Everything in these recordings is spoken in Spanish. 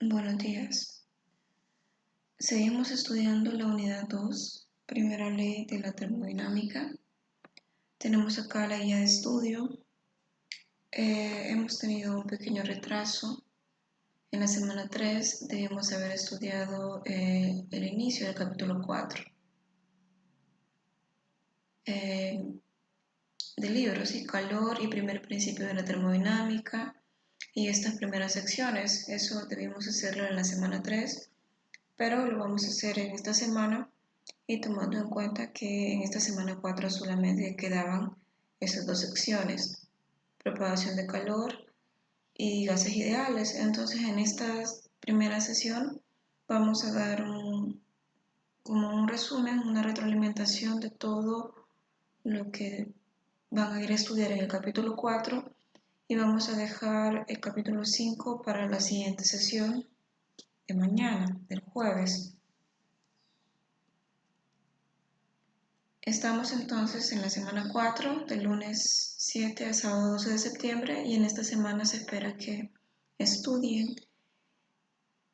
Buenos días. Seguimos estudiando la unidad 2, primera ley de la termodinámica. Tenemos acá la guía de estudio. Hemos tenido un pequeño retraso. En la semana 3 debemos haber estudiado el inicio del capítulo 4 del libro, ¿sí? Calor y primer principio de la termodinámica y estas primeras secciones. Eso debimos hacerlo en la semana 3, pero lo vamos a hacer en esta semana y tomando en cuenta que en esta semana 4 solamente quedaban esas dos secciones, propagación de calor y gases ideales. Entonces en esta primera sesión vamos a dar como un resumen, una retroalimentación de todo lo que van a ir a estudiar en el capítulo 4 y vamos a dejar el capítulo 5 para la siguiente sesión de mañana, del jueves. Estamos entonces en la semana 4, del lunes 7 al sábado 12 de septiembre, y en esta semana se espera que estudien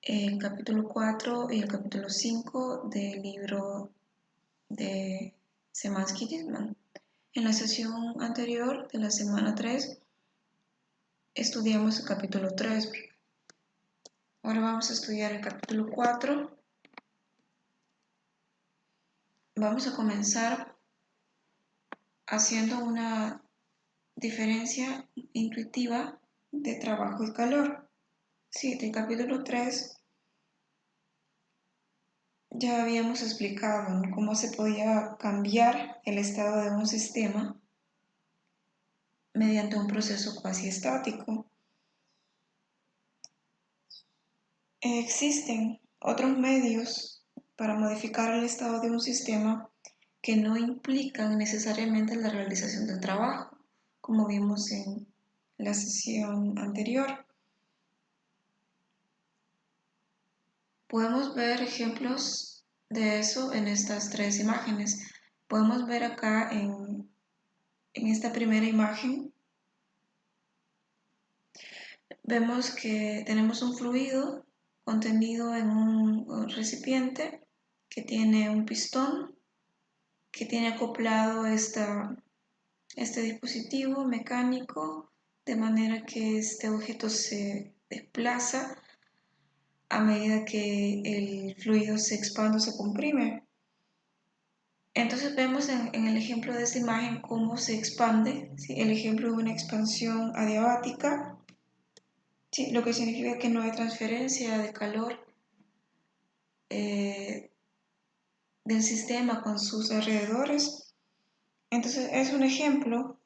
el capítulo 4 y el capítulo 5 del libro de Szymanski-Gilman. En la sesión anterior de la semana 3 estudiamos el capítulo 3. Ahora vamos a estudiar el capítulo 4. Vamos a comenzar haciendo una diferencia intuitiva de trabajo y calor. Sí, del capítulo 3 ya habíamos explicado, ¿no?, cómo se podía cambiar el estado de un sistema mediante un proceso cuasi estático. Existen otros medios para modificar el estado de un sistema que no implican necesariamente la realización del trabajo, como vimos en la sesión anterior. Podemos ver ejemplos de eso en estas tres imágenes. Podemos ver acá en esta primera imagen, vemos que tenemos un fluido contenido en un recipiente que tiene un pistón, que tiene acoplado este dispositivo mecánico, de manera que este objeto se desplaza a medida que el fluido se expande o se comprime. Entonces vemos en el ejemplo de esta imagen cómo se expande, ¿sí?, el ejemplo de una expansión adiabática, ¿sí?, lo que significa que no hay transferencia de calor del sistema con sus alrededores. Entonces es un ejemplo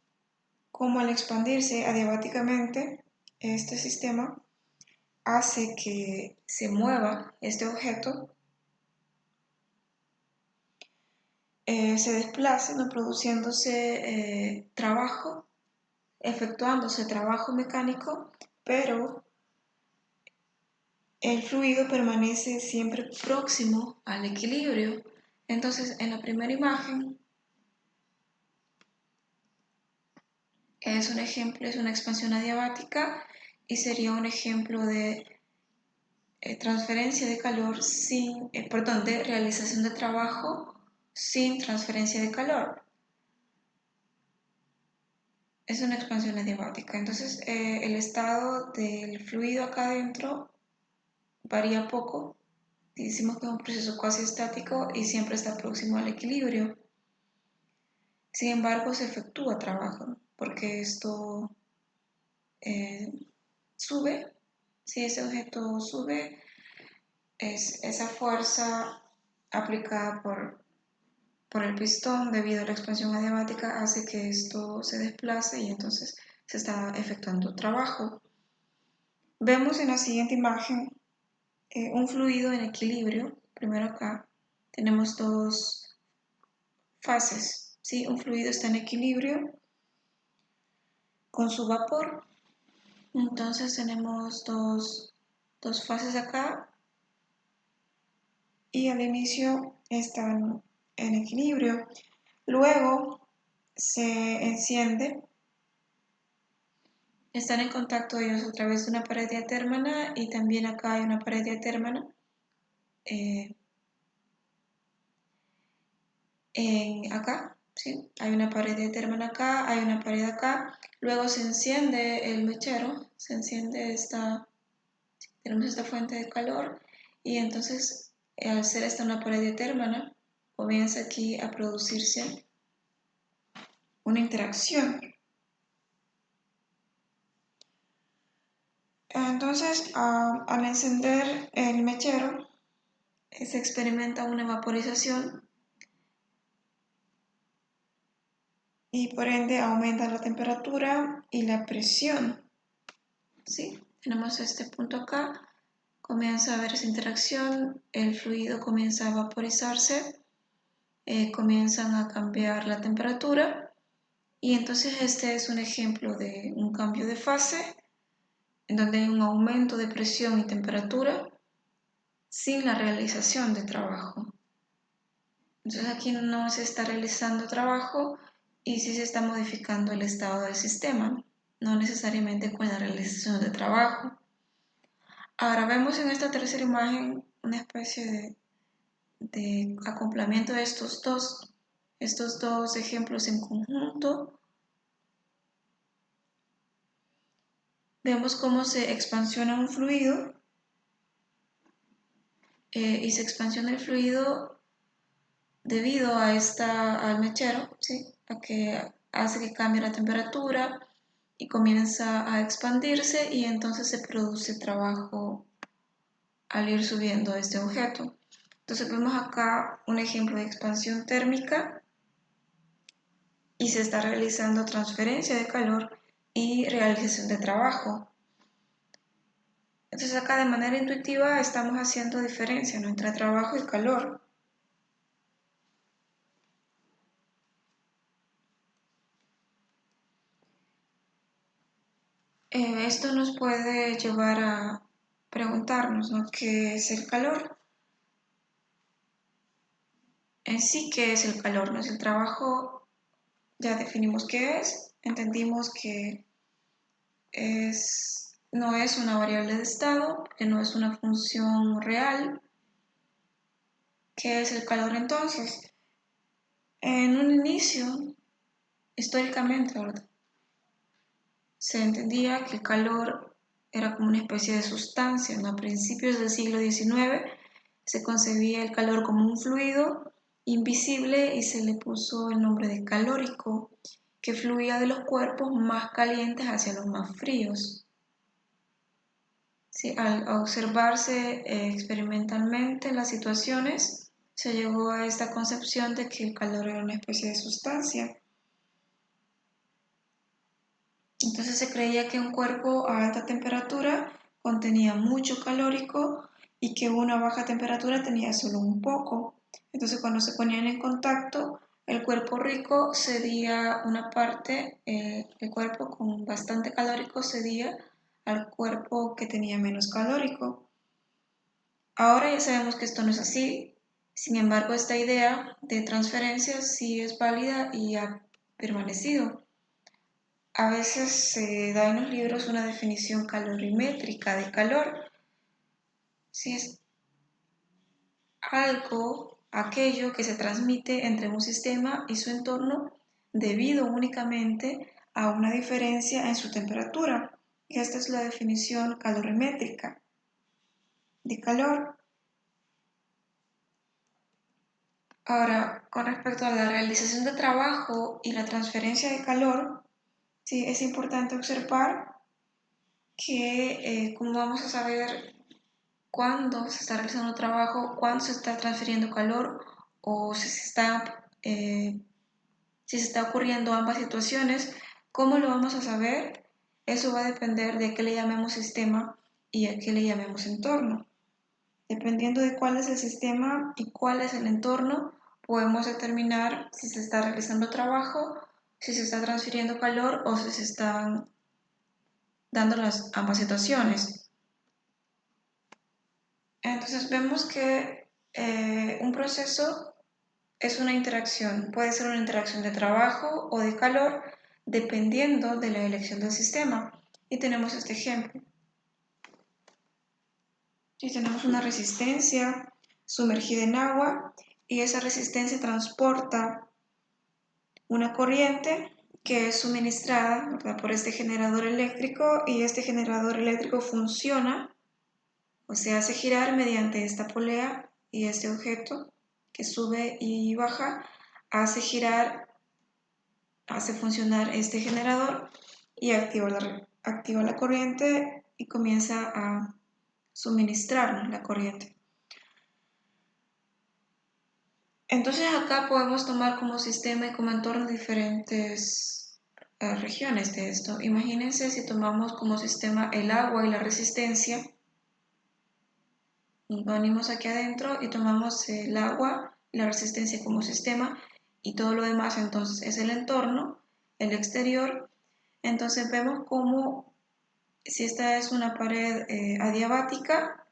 cómo al expandirse adiabáticamente este sistema hace que se mueva este objeto, se desplace, ¿no?, produciéndose trabajo, efectuándose trabajo mecánico, pero el fluido permanece siempre próximo al equilibrio. Entonces, en la primera imagen es un ejemplo, es una expansión adiabática y sería un ejemplo de transferencia de calor de realización de trabajo sin transferencia de calor. Es una expansión adiabática. Entonces, el estado del fluido acá adentro varía poco. Decimos que es un proceso cuasi estático y siempre está próximo al equilibrio. Sin embargo, se efectúa trabajo porque esto sube. Si ese objeto sube, es esa fuerza aplicada por el pistón debido a la expansión adiabática hace que esto se desplace y entonces se está efectuando trabajo. Vemos en la siguiente imagen un fluido en equilibrio. Primero acá tenemos dos fases, ¿sí? Un fluido está en equilibrio con su vapor. Entonces tenemos dos fases acá y al inicio están en equilibrio. Luego se enciende Están en contacto ellos a través de una pared diatérmana y también acá hay una pared diatérmana. Acá, ¿sí? Hay una pared diatérmana acá, hay una pared acá. Luego se enciende el mechero, se enciende tenemos esta fuente de calor y entonces al ser esta una pared diatérmana, comienza aquí a producirse una interacción. Entonces, al encender el mechero, se experimenta una vaporización y por ende aumenta la temperatura y la presión. ¿Sí? Tenemos este punto acá, comienza a haber esa interacción, el fluido comienza a vaporizarse, comienzan a cambiar la temperatura y entonces este es un ejemplo de un cambio de fase en donde hay un aumento de presión y temperatura sin la realización de trabajo. Entonces aquí no se está realizando trabajo y sí se está modificando el estado del sistema, no necesariamente con la realización de trabajo. Ahora vemos en esta tercera imagen una especie de acoplamiento de estos dos ejemplos en conjunto. Vemos cómo se expansiona un fluido y se expansiona el fluido debido al mechero, ¿sí? A que hace que cambie la temperatura y comienza a expandirse y entonces se produce trabajo al ir subiendo este objeto. Entonces vemos acá un ejemplo de expansión térmica y se está realizando transferencia de calor y realización de trabajo. Entonces acá de manera intuitiva estamos haciendo diferencia, ¿no?, entre trabajo y calor. Esto nos puede llevar a preguntarnos, ¿no?, ¿qué es el calor? En sí, ¿qué es el calor? ¿No? Es el trabajo, ya definimos qué es, entendimos que no es una variable de estado, que no es una función real. ¿Qué es el calor entonces? En un inicio, históricamente, ¿verdad?, se entendía que el calor era como una especie de sustancia, ¿no? A principios del siglo XIX se concebía el calor como un fluido invisible y se le puso el nombre de calórico, que fluía de los cuerpos más calientes hacia los más fríos. Sí, al observarse experimentalmente las situaciones, se llegó a esta concepción de que el calor era una especie de sustancia. Entonces se creía que un cuerpo a alta temperatura contenía mucho calórico y que una baja temperatura tenía solo un poco. Entonces cuando se ponían en contacto, el cuerpo rico cedía una parte, el cuerpo con bastante calórico cedía al cuerpo que tenía menos calórico. Ahora ya sabemos que esto no es así, sin embargo esta idea de transferencia sí es válida y ha permanecido. A veces se da en los libros una definición calorimétrica de calor. Si es aquello que se transmite entre un sistema y su entorno debido únicamente a una diferencia en su temperatura. Esta es la definición calorimétrica de calor. Ahora, con respecto a la realización de trabajo y la transferencia de calor, sí, es importante observar que como vamos a saber cuándo se está realizando trabajo, cuándo se está transfiriendo calor o si se está ocurriendo ambas situaciones, ¿cómo lo vamos a saber? Eso va a depender de qué le llamemos sistema y a qué le llamemos entorno. Dependiendo de cuál es el sistema y cuál es el entorno, podemos determinar si se está realizando trabajo, si se está transfiriendo calor o si se están dando ambas situaciones. Entonces vemos que un proceso es una interacción, puede ser una interacción de trabajo o de calor dependiendo de la elección del sistema Y tenemos este ejemplo. Si tenemos una resistencia sumergida en agua y esa resistencia transporta una corriente que es suministrada, ¿verdad?, por este generador eléctrico, y este generador eléctrico funciona o se hace girar mediante esta polea, y este objeto que sube y baja hace funcionar este generador y activa la corriente y comienza a suministrar la corriente. Entonces acá podemos tomar como sistema y como entorno diferentes regiones de esto. Imagínense si tomamos como sistema el agua y la resistencia. Nos venimos aquí adentro y tomamos el agua y la resistencia como sistema, y todo lo demás entonces es el entorno, el exterior. Entonces vemos como si esta es una pared adiabática,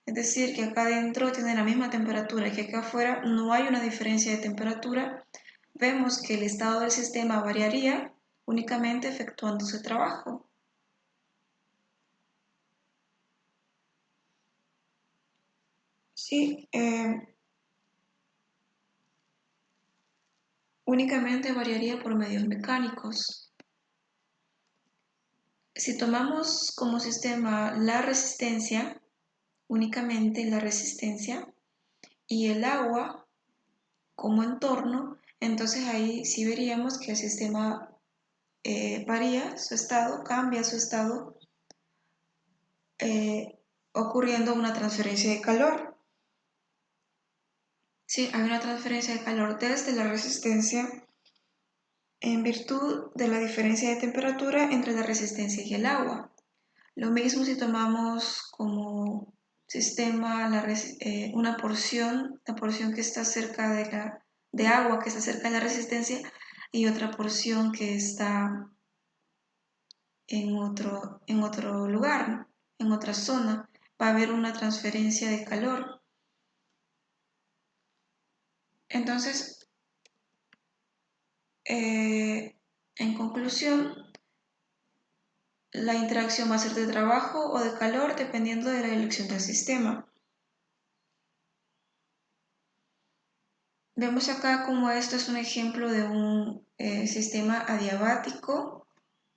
es decir, que acá adentro tiene la misma temperatura que acá afuera, no hay una diferencia de temperatura. Vemos que el estado del sistema variaría únicamente efectuando su trabajo. Sí, únicamente variaría por medios mecánicos. Si tomamos como sistema la resistencia, únicamente la resistencia, y el agua como entorno, entonces ahí sí veríamos que el sistema varía su estado, cambia su estado, ocurriendo una transferencia de calor. Sí, hay una transferencia de calor desde la resistencia en virtud de la diferencia de temperatura entre la resistencia y el agua. Lo mismo si tomamos como sistema una porción, la porción que está cerca de agua, que está cerca de la resistencia, y otra porción que está en otro lugar, en otra zona, va a haber una transferencia de calor. Entonces, en conclusión, la interacción va a ser de trabajo o de calor dependiendo de la elección del sistema. Vemos acá como esto es un ejemplo de un sistema adiabático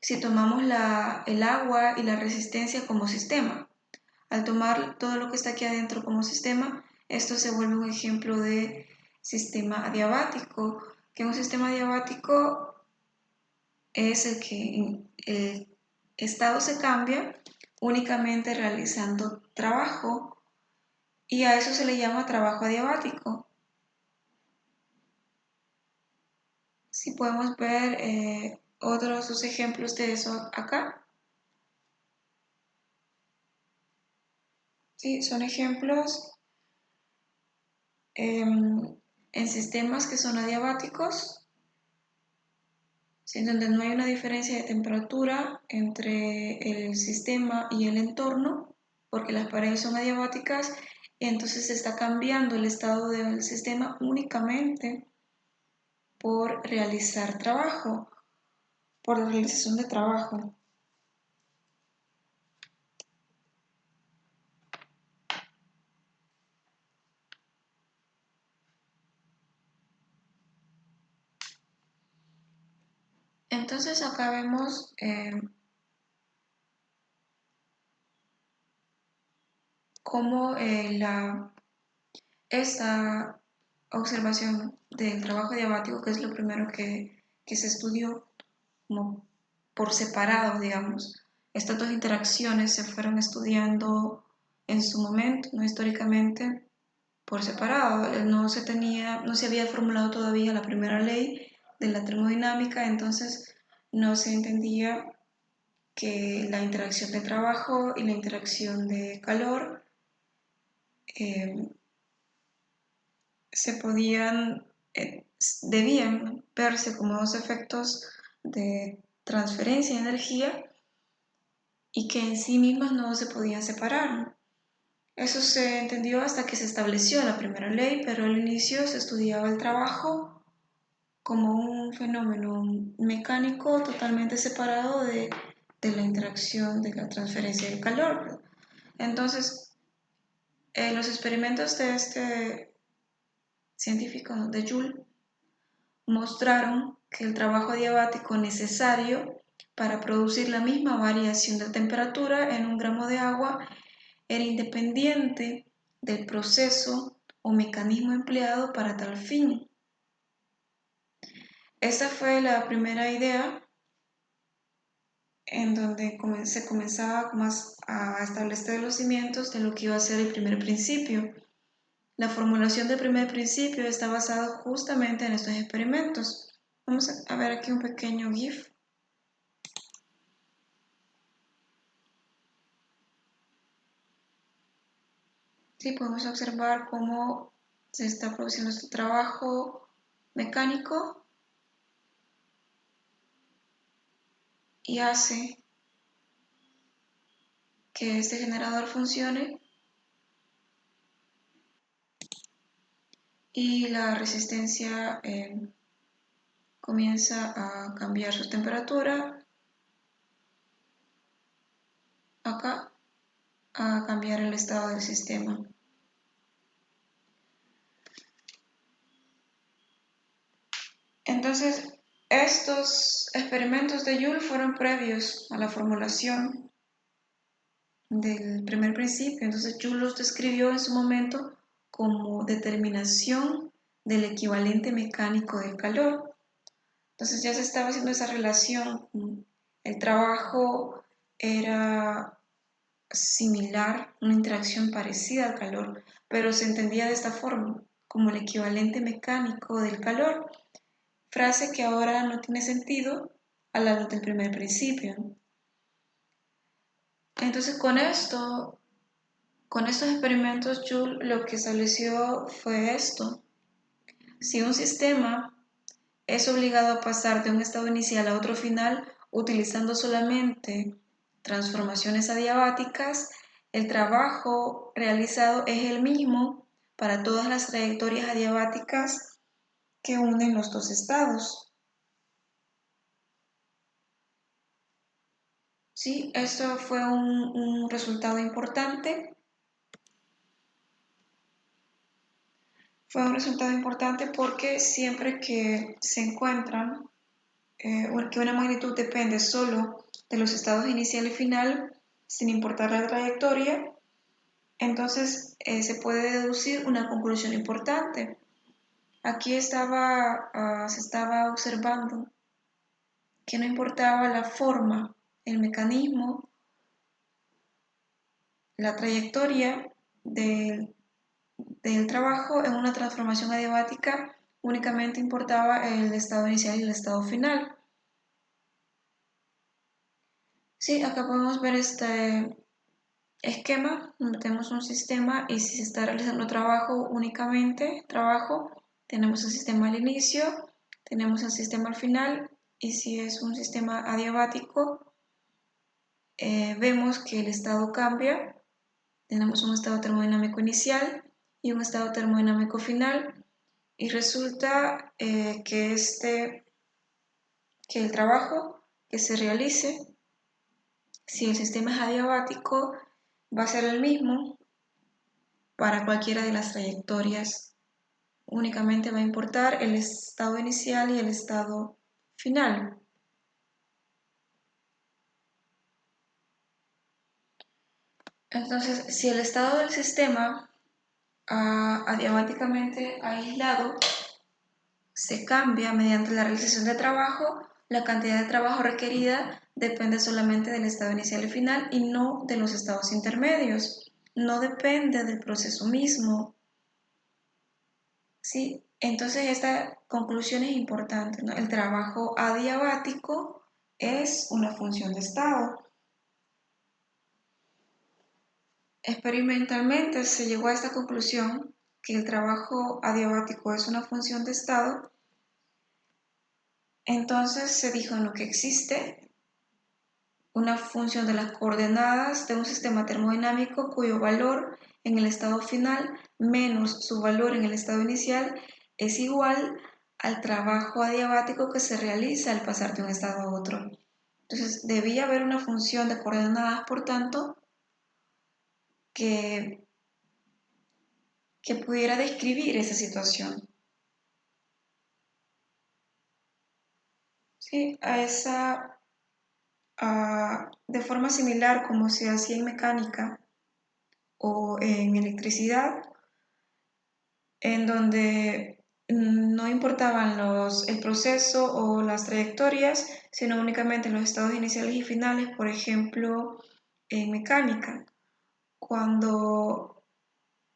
si tomamos el agua y la resistencia como sistema. Al tomar todo lo que está aquí adentro como sistema, esto se vuelve un ejemplo de sistema adiabático, que un sistema adiabático es el que el estado se cambia únicamente realizando trabajo, y a eso se le llama trabajo adiabático. Si podemos ver otros ejemplos de eso acá. Sí, son ejemplos en sistemas que son adiabáticos, ¿sí?, donde no hay una diferencia de temperatura entre el sistema y el entorno, porque las paredes son adiabáticas, y entonces se está cambiando el estado del sistema únicamente por realizar trabajo, por la realización de trabajo. Entonces acá vemos cómo esta observación del trabajo adiabático, que es lo primero que se estudió como por separado, digamos. Estas dos interacciones se fueron estudiando en su momento, no históricamente, por separado. No se había formulado todavía la primera ley de la termodinámica, entonces no se entendía que la interacción de trabajo y la interacción de calor debían verse como dos efectos de transferencia de energía y que en sí mismas no se podían separar. Eso se entendió hasta que se estableció la primera ley, pero al inicio se estudiaba el trabajo como un fenómeno mecánico totalmente separado de de la interacción de la transferencia del calor. Entonces, los experimentos de este científico de Joule mostraron que el trabajo adiabático necesario para producir la misma variación de temperatura en 1 gramo de agua era independiente del proceso o mecanismo empleado para tal fin. Esta fue la primera idea en donde se comenzaba más a establecer los cimientos de lo que iba a ser el primer principio. La formulación del primer principio está basada justamente en estos experimentos. Vamos a ver aquí un pequeño GIF. Sí, podemos observar cómo se está produciendo este trabajo mecánico y hace que este generador funcione y la resistencia comienza a cambiar su temperatura acá, a cambiar el estado del sistema. Entonces, estos experimentos de Joule fueron previos a la formulación del primer principio. Entonces, Joule los describió en su momento como determinación del equivalente mecánico del calor. Entonces ya se estaba haciendo esa relación. El trabajo era similar, una interacción parecida al calor, pero se entendía de esta forma, como el equivalente mecánico del calor, frase que ahora no tiene sentido a la luz del primer principio. Entonces con estos experimentos Joule lo que estableció fue esto: si un sistema es obligado a pasar de un estado inicial a otro final utilizando solamente transformaciones adiabáticas, el trabajo realizado es el mismo para todas las trayectorias adiabáticas que unen los dos estados. Sí, esto fue un resultado importante. Fue un resultado importante porque siempre que se encuentran que una magnitud depende solo de los estados inicial y final, sin importar la trayectoria, entonces se puede deducir una conclusión importante. Aquí se estaba observando que no importaba la forma, el mecanismo, la trayectoria del trabajo en una transformación adiabática, únicamente importaba el estado inicial y el estado final. Sí, acá podemos ver este esquema donde tenemos un sistema y si se está realizando únicamente trabajo, tenemos el sistema al inicio, tenemos el sistema al final, y si es un sistema adiabático, vemos que el estado cambia. Tenemos un estado termodinámico inicial y un estado termodinámico final, y resulta que el trabajo que se realice, si el sistema es adiabático, va a ser el mismo para cualquiera de las trayectorias. Únicamente va a importar el estado inicial y el estado final. Entonces, si el estado del sistema adiabáticamente aislado se cambia mediante la realización de trabajo, la cantidad de trabajo requerida depende solamente del estado inicial y final y no de los estados intermedios. No depende del proceso mismo. ¿Sí? Entonces esta conclusión es importante, ¿no? El trabajo adiabático es una función de estado. Experimentalmente se llegó a esta conclusión, que el trabajo adiabático es una función de estado. Entonces se dijo no, que existe una función de las coordenadas de un sistema termodinámico cuyo valor en el estado final menos su valor en el estado inicial es igual al trabajo adiabático que se realiza al pasar de un estado a otro. Entonces debía haber una función de coordenadas, por tanto, que pudiera describir esa situación. ¿Sí? De forma similar como se hacía en mecánica o en electricidad, en donde no importaban el proceso o las trayectorias, sino únicamente los estados iniciales y finales. Por ejemplo, en mecánica, cuando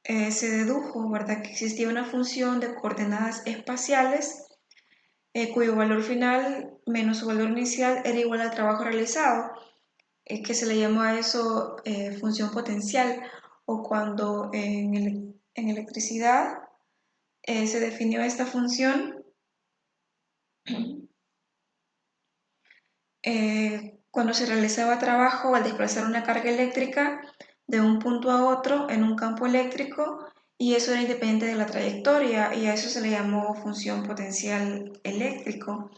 se dedujo, ¿verdad?, que existía una función de coordenadas espaciales cuyo valor final menos su valor inicial era igual al trabajo realizado, que se le llamó a eso función potencial, o cuando en electricidad se definió esta función cuando se realizaba trabajo al desplazar una carga eléctrica de un punto a otro en un campo eléctrico, y eso era independiente de la trayectoria, y a eso se le llamó función potencial eléctrico.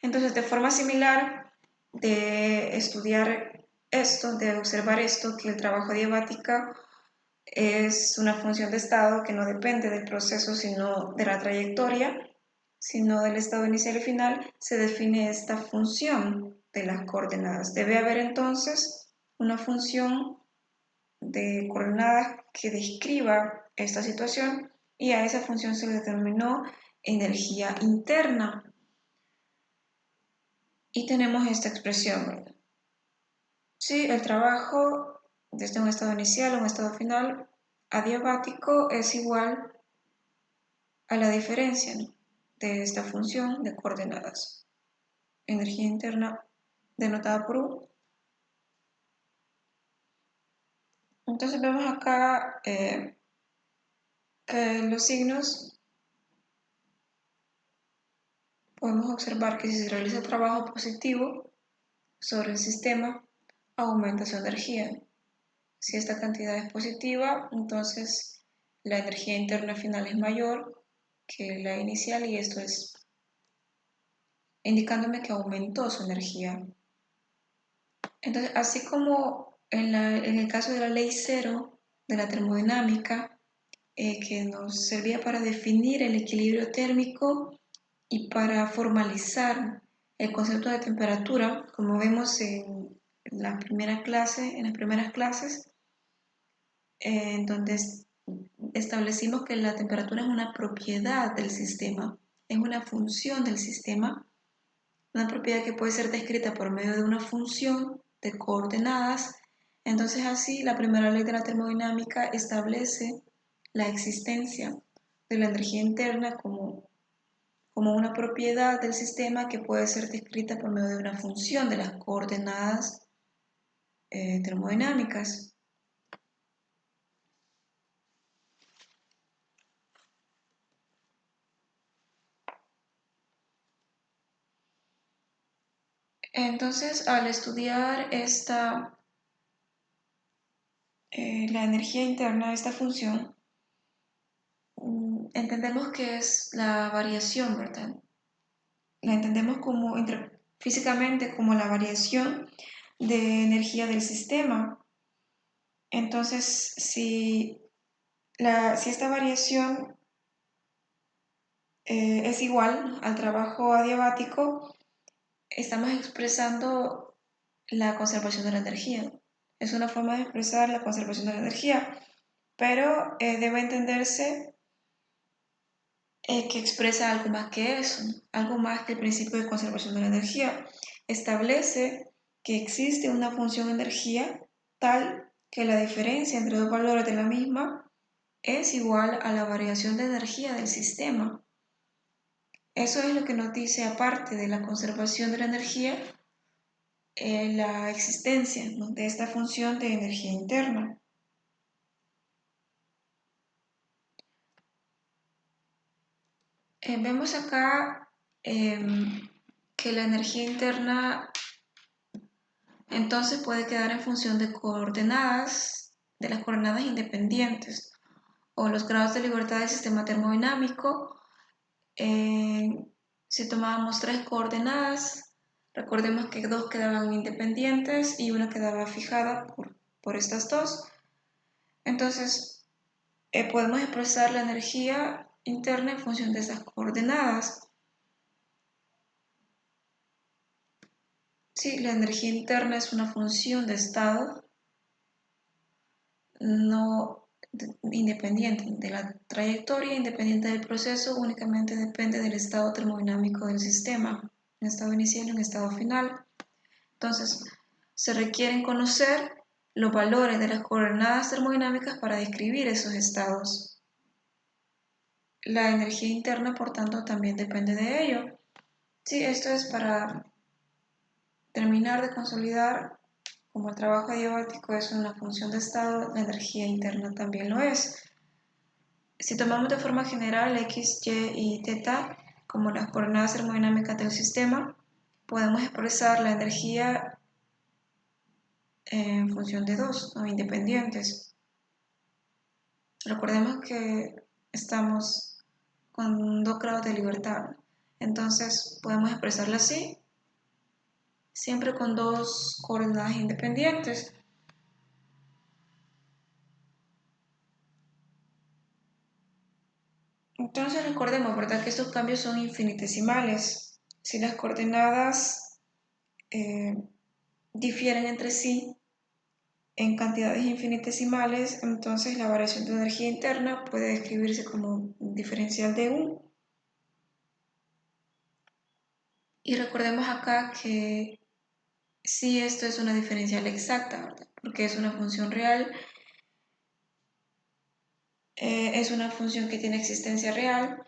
Entonces, de forma similar, de estudiar esto, de observar esto, que el trabajo adiabático es una función de estado que no depende del proceso, sino de la trayectoria, sino del estado inicial y final, se define esta función de las coordenadas. Debe haber entonces una función de coordenadas que describa esta situación, y a esa función se le denominó energía interna. Y tenemos esta expresión, ¿verdad? Sí, el trabajo desde un estado inicial a un estado final adiabático es igual a la diferencia, ¿no?, de esta función de coordenadas. Energía interna denotada por U. Entonces vemos acá que los signos podemos observar que si se realiza trabajo positivo sobre el sistema, aumenta su energía. Si esta cantidad es positiva, entonces la energía interna final es mayor que la inicial, y esto es indicándome que aumentó su energía. Entonces, así como en el caso de la ley cero de la termodinámica, que nos servía para definir el equilibrio térmico y para formalizar el concepto de temperatura, como vemos en la primera clase, en las primeras clases, en donde establecimos que la temperatura es una propiedad del sistema, es una función del sistema, una propiedad que puede ser descrita por medio de una función de coordenadas. Entonces así la primera ley de la termodinámica establece la existencia de la energía interna como una propiedad del sistema que puede ser descrita por medio de una función de las coordenadas termodinámicas. Entonces, al estudiar la energía interna, esta función, entendemos que es la variación, ¿verdad? La entendemos físicamente como la variación de energía del sistema. Entonces, si esta variación es igual al trabajo adiabático, estamos expresando la conservación de la energía. Es una forma de expresar la conservación de la energía, pero debe entenderse que expresa algo más que eso, ¿no?, algo más que el principio de conservación de la energía. Establece que existe una función energía tal que la diferencia entre dos valores de la misma es igual a la variación de energía del sistema. Eso es lo que nos dice, aparte de la conservación de la energía, la existencia, ¿no?, de esta función de energía interna. Vemos acá que la energía interna entonces puede quedar en función de las coordenadas independientes, o los grados de libertad del sistema termodinámico. Si tomábamos tres coordenadas, Recordemos que dos quedaban independientes y una quedaba fijada por estas dos. Entonces, podemos expresar la energía interna en función de esas coordenadas. Sí, la energía interna es una función de estado no independiente de la trayectoria, independiente del proceso, únicamente depende del estado termodinámico del sistema, en estado inicial y en estado final. Entonces, se requieren conocer los valores de las coordenadas termodinámicas para describir esos estados. La energía interna, por tanto, también depende de ello. Sí, esto es para terminar de consolidar. Como el trabajo adiabático es una función de estado, la energía interna también lo es. Si tomamos de forma general x, y y θ como las coordenadas termodinámicas del sistema, podemos expresar la energía en función de dos, ¿no? Independientes. Recordemos que estamos con 2 grados de libertad, entonces podemos expresarla así, siempre con dos coordenadas independientes. Entonces recordemos, ¿verdad?, que estos cambios son infinitesimales. Si las coordenadas difieren entre sí en cantidades infinitesimales, entonces la variación de energía interna puede describirse como un diferencial de U. Y recordemos acá que sí, esto es una diferencial exacta, ¿verdad?, porque es una función real, es una función que tiene existencia real,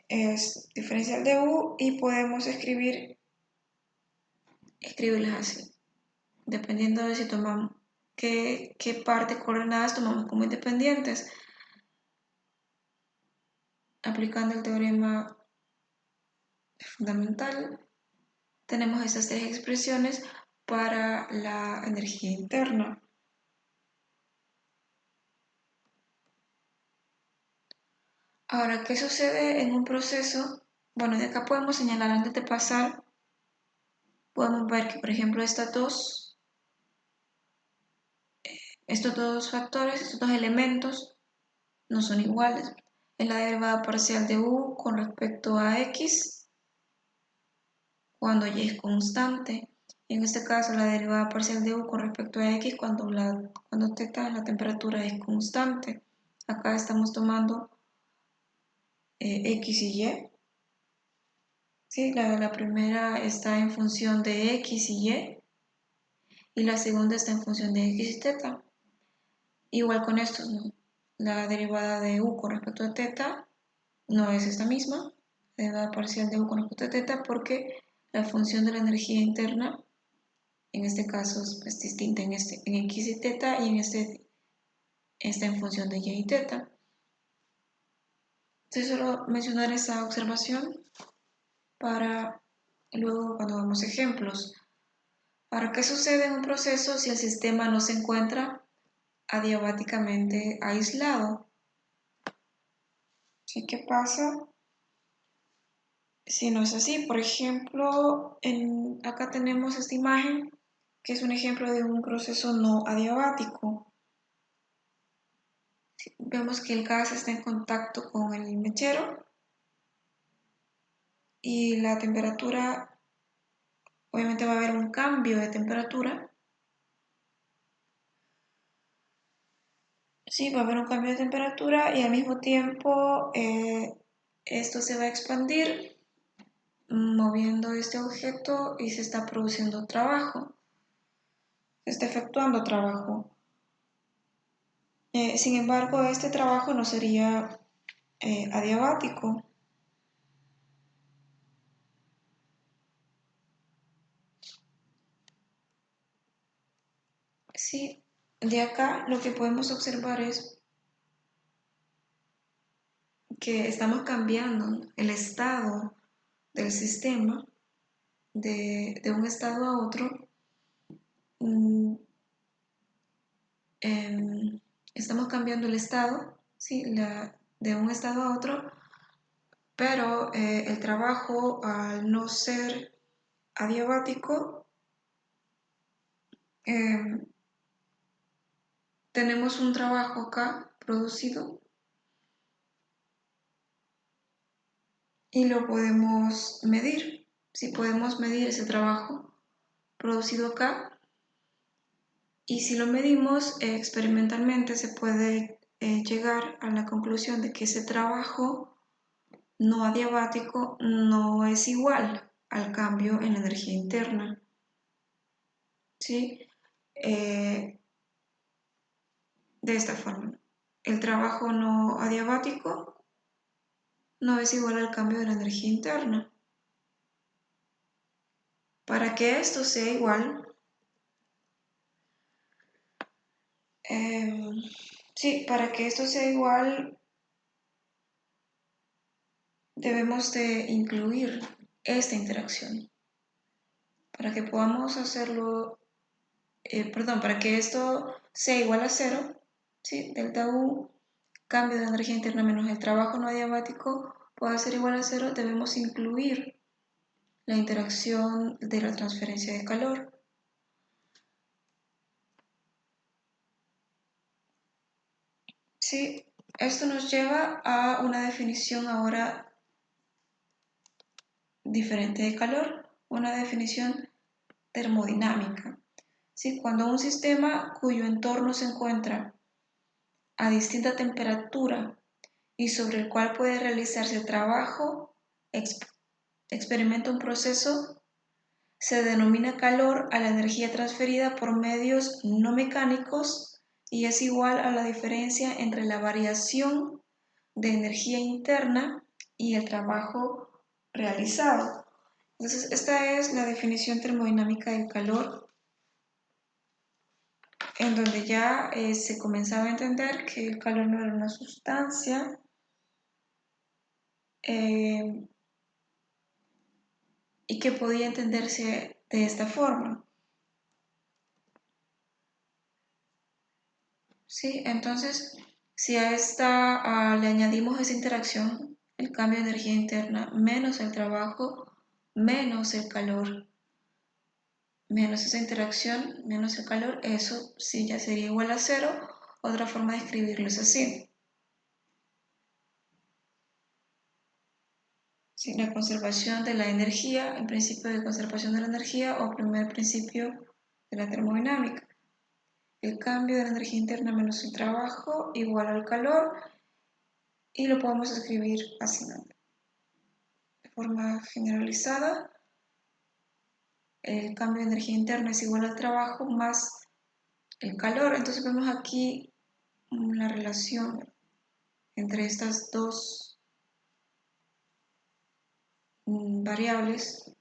es diferencial de U y podemos escribirlas así, dependiendo de si tomamos qué parte coordenadas tomamos como independientes. Aplicando el teorema fundamental, tenemos esas tres expresiones para la energía interna. Ahora, ¿qué sucede en un proceso? Bueno, de acá podemos señalar antes de pasar, podemos ver que, por ejemplo, estos dos factores, estos dos elementos, no son iguales. Es la derivada parcial de U con respecto a X cuando Y es constante. En este caso, la derivada parcial de U con respecto a X cuando θ, la temperatura, es constante. Acá estamos tomando X y Y. Sí, la primera está en función de X y la segunda está en función de X y θ. Igual con estos, ¿no? La derivada de U con respecto a θ no es esta misma, la derivada parcial de U con respecto a θ, porque la función de la energía interna, en este caso, es distinta en X y θ, y en este está en función de Y y θ. Entonces, solo mencionar esa observación para luego cuando damos ejemplos. Ahora, ¿qué sucede en un proceso si el sistema no se encuentra adiabáticamente aislado? ¿Sí? ¿Qué pasa si no es así? Por ejemplo, acá tenemos esta imagen que es un ejemplo de un proceso no adiabático. Vemos que el gas está en contacto con el mechero y la temperatura, obviamente va a haber un cambio de temperatura. Sí, va a haber un cambio de temperatura y al mismo tiempo esto se va a expandir moviendo este objeto y se está produciendo trabajo, se está efectuando trabajo. Sin embargo, este trabajo no sería adiabático. Sí, de acá lo que podemos observar es que estamos cambiando el estado del sistema de un estado a otro. Estamos cambiando el estado, ¿sí? De un estado a otro, pero el trabajo, al no ser adiabático, tenemos un trabajo acá producido y lo podemos medir. Si podemos medir ese trabajo producido acá, y si lo medimos experimentalmente, se puede llegar a la conclusión de que ese trabajo no adiabático no es igual al cambio en la energía interna. ¿Sí? De esta forma, el trabajo no adiabático no es igual al cambio de la energía interna. Para que esto sea igual, para que esto sea igual, debemos de incluir esta interacción. Para que podamos hacerlo, para que esto sea igual a cero, ¿sí? Delta U, cambio de energía interna menos el trabajo no adiabático, pueda ser igual a cero, debemos incluir la interacción de la transferencia de calor. Sí, esto nos lleva a una definición ahora diferente de calor, una definición termodinámica. ¿Sí? Cuando un sistema cuyo entorno se encuentra a distinta temperatura y sobre el cual puede realizarse trabajo, experimenta un proceso, se denomina calor a la energía transferida por medios no mecánicos y es igual a la diferencia entre la variación de energía interna y el trabajo realizado. Entonces, esta es la definición termodinámica del calor, en donde ya se comenzaba a entender que el calor no era una sustancia, y que podía entenderse de esta forma. ¿Sí? Entonces, si a esta le añadimos esa interacción, el cambio de energía interna menos el trabajo, menos el calor, menos esa interacción, menos el calor, eso sí ya sería igual a cero. Otra forma de escribirlo es así. Sí, la conservación de la energía, el principio de conservación de la energía o primer principio de la termodinámica. El cambio de la energía interna menos el trabajo igual al calor, y lo podemos escribir así, ¿no? De forma generalizada, el cambio de energía interna es igual al trabajo más el calor. Entonces vemos aquí la relación entre estas dos variables.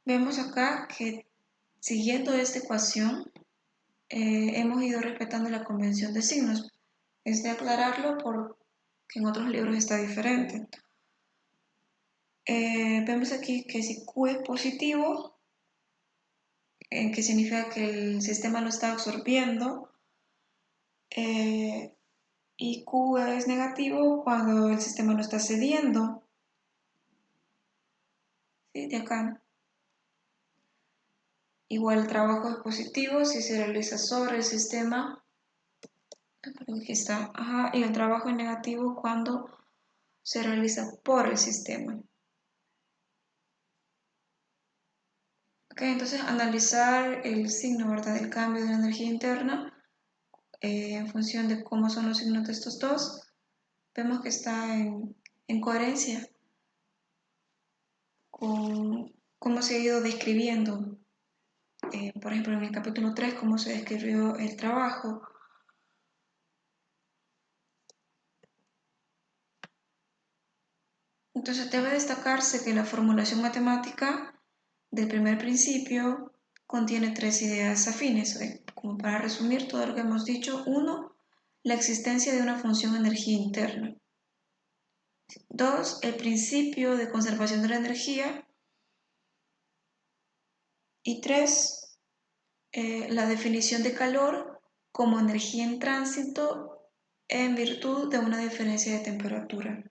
Vemos acá que siguiendo esta ecuación hemos ido respetando la convención de signos. Es de aclararlo porque en otros libros está diferente. Vemos aquí que si Q es positivo, que significa que el sistema lo está absorbiendo, y Q es negativo cuando el sistema lo está cediendo. ¿Sí? De acá. Igual el trabajo es positivo si se realiza sobre el sistema. Aquí está. Ajá, y el trabajo es negativo cuando se realiza por el sistema. Ok, entonces analizar el signo, ¿verdad?, del cambio de la energía interna en función de cómo son los signos de estos dos, vemos que está en coherencia con cómo se ha ido describiendo, por ejemplo en el capítulo 3, cómo se describió el trabajo. Entonces debe destacarse que la formulación matemática del primer principio contiene tres ideas afines. Como para resumir todo lo que hemos dicho: 1, la existencia de una función energía interna. 2, el principio de conservación de la energía. Y 3, la definición de calor como energía en tránsito en virtud de una diferencia de temperatura.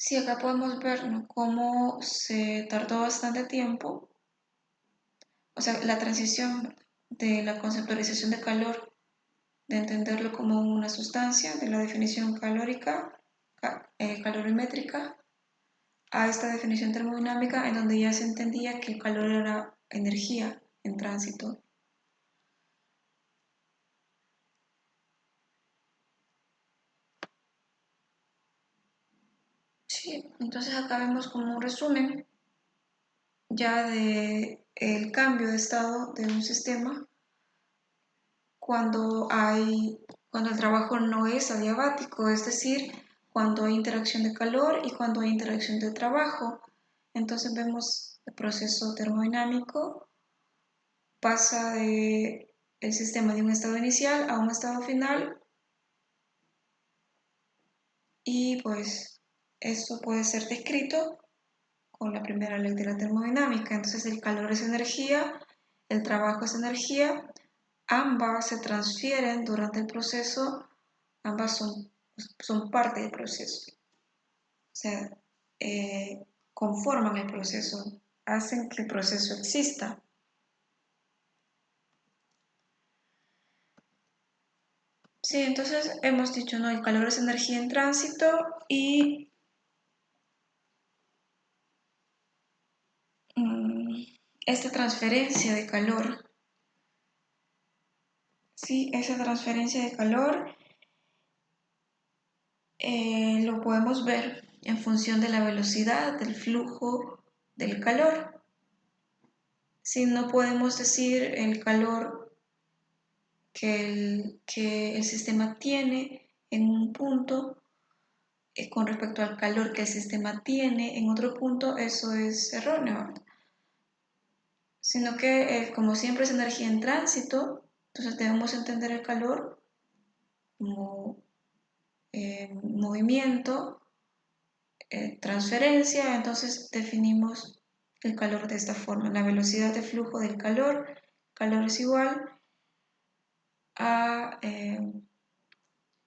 Sí, acá podemos ver, ¿no?, cómo se tardó bastante tiempo, o sea, la transición de la conceptualización de calor, de entenderlo como una sustancia, de la definición calorimétrica, a esta definición termodinámica en donde ya se entendía que el calor era energía en tránsito. Sí, entonces acá vemos como un resumen ya de el cambio de estado de un sistema cuando el trabajo no es adiabático, es decir, cuando hay interacción de calor y cuando hay interacción de trabajo. Entonces vemos el proceso termodinámico pasa de el sistema de un estado inicial a un estado final y pues esto puede ser descrito con la primera ley de la termodinámica. Entonces el calor es energía, el trabajo es energía, ambas se transfieren durante el proceso, ambas son parte del proceso, o sea, conforman el proceso, hacen que el proceso exista. Sí, entonces hemos dicho, ¿no? El calor es energía en tránsito y esta transferencia de calor, sí, esa transferencia de calor lo podemos ver en función de la velocidad del flujo del calor. Si no podemos decir el calor que el sistema tiene en un punto con respecto al calor que el sistema tiene en otro punto, eso es erróneo, sino que como siempre es energía en tránsito, entonces debemos entender el calor como movimiento, transferencia, entonces definimos el calor de esta forma. La velocidad de flujo del calor es igual a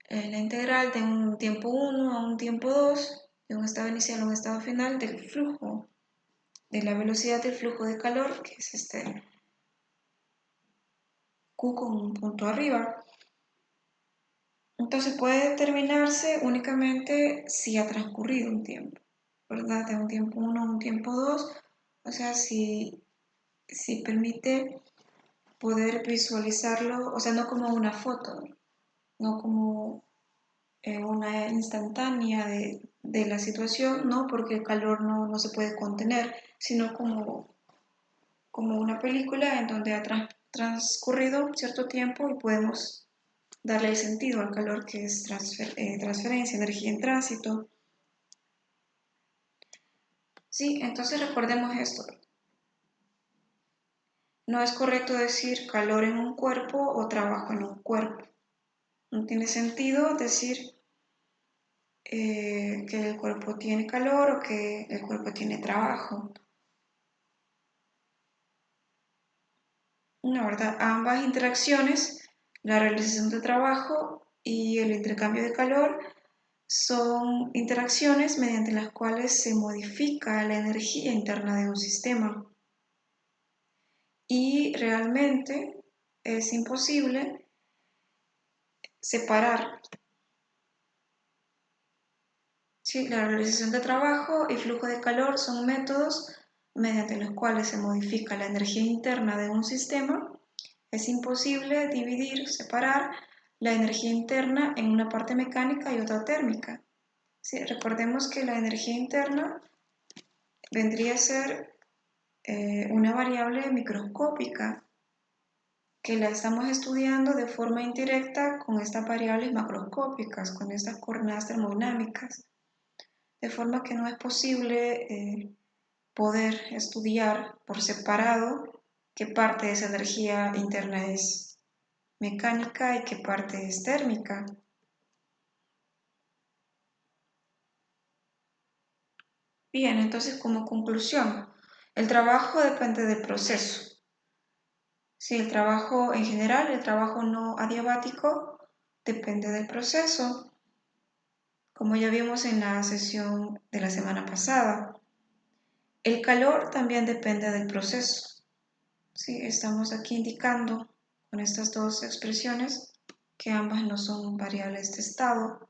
la integral de un tiempo 1 a un tiempo 2, de un estado inicial a un estado final del flujo, de la velocidad del flujo de calor, que es este Q con un punto arriba. Entonces puede determinarse únicamente si ha transcurrido un tiempo, ¿verdad? De un tiempo 1 a un tiempo 2, o sea, si permite poder visualizarlo, o sea, no como una foto, no como una instantánea de la situación, no, porque el calor no se puede contener, sino como una película en donde ha transcurrido cierto tiempo y podemos darle el sentido al calor que es transferencia, energía en tránsito. Sí, entonces recordemos esto. No es correcto decir calor en un cuerpo o trabajo en un cuerpo. No tiene sentido decir que el cuerpo tiene calor o que el cuerpo tiene trabajo. No, ¿verdad? Ambas interacciones, la realización del trabajo y el intercambio de calor, son interacciones mediante las cuales se modifica la energía interna de un sistema. Y realmente es imposible separar, ¿sí? La realización de trabajo y flujo de calor son métodos mediante los cuales se modifica la energía interna de un sistema. Es imposible dividir, separar la energía interna en una parte mecánica y otra térmica. ¿Sí? Recordemos que la energía interna vendría a ser una variable microscópica que la estamos estudiando de forma indirecta con estas variables macroscópicas, con estas coordenadas termodinámicas, de forma que no es posible poder estudiar por separado qué parte de esa energía interna es mecánica y qué parte es térmica. Bien, entonces como conclusión, el trabajo depende del proceso. Si el trabajo en general, el trabajo no adiabático, depende del proceso. como ya vimos en la sesión de la semana pasada, el calor también depende del proceso. Sí, estamos aquí indicando con estas dos expresiones que ambas no son variables de estado.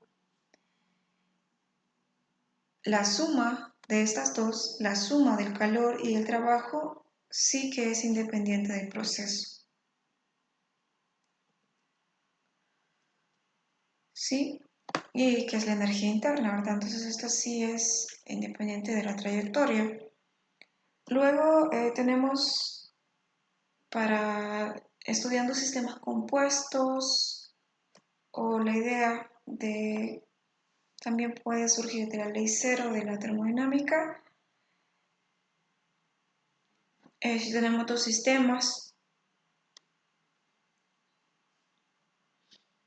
La suma de estas dos, la suma del calor y el trabajo, sí que es independiente del proceso. ¿Sí? Y que es la energía interna, ¿verdad? Entonces esto sí es independiente de la trayectoria. Luego tenemos para estudiando sistemas compuestos o la idea de también puede surgir de la ley cero de la termodinámica. Si tenemos dos sistemas,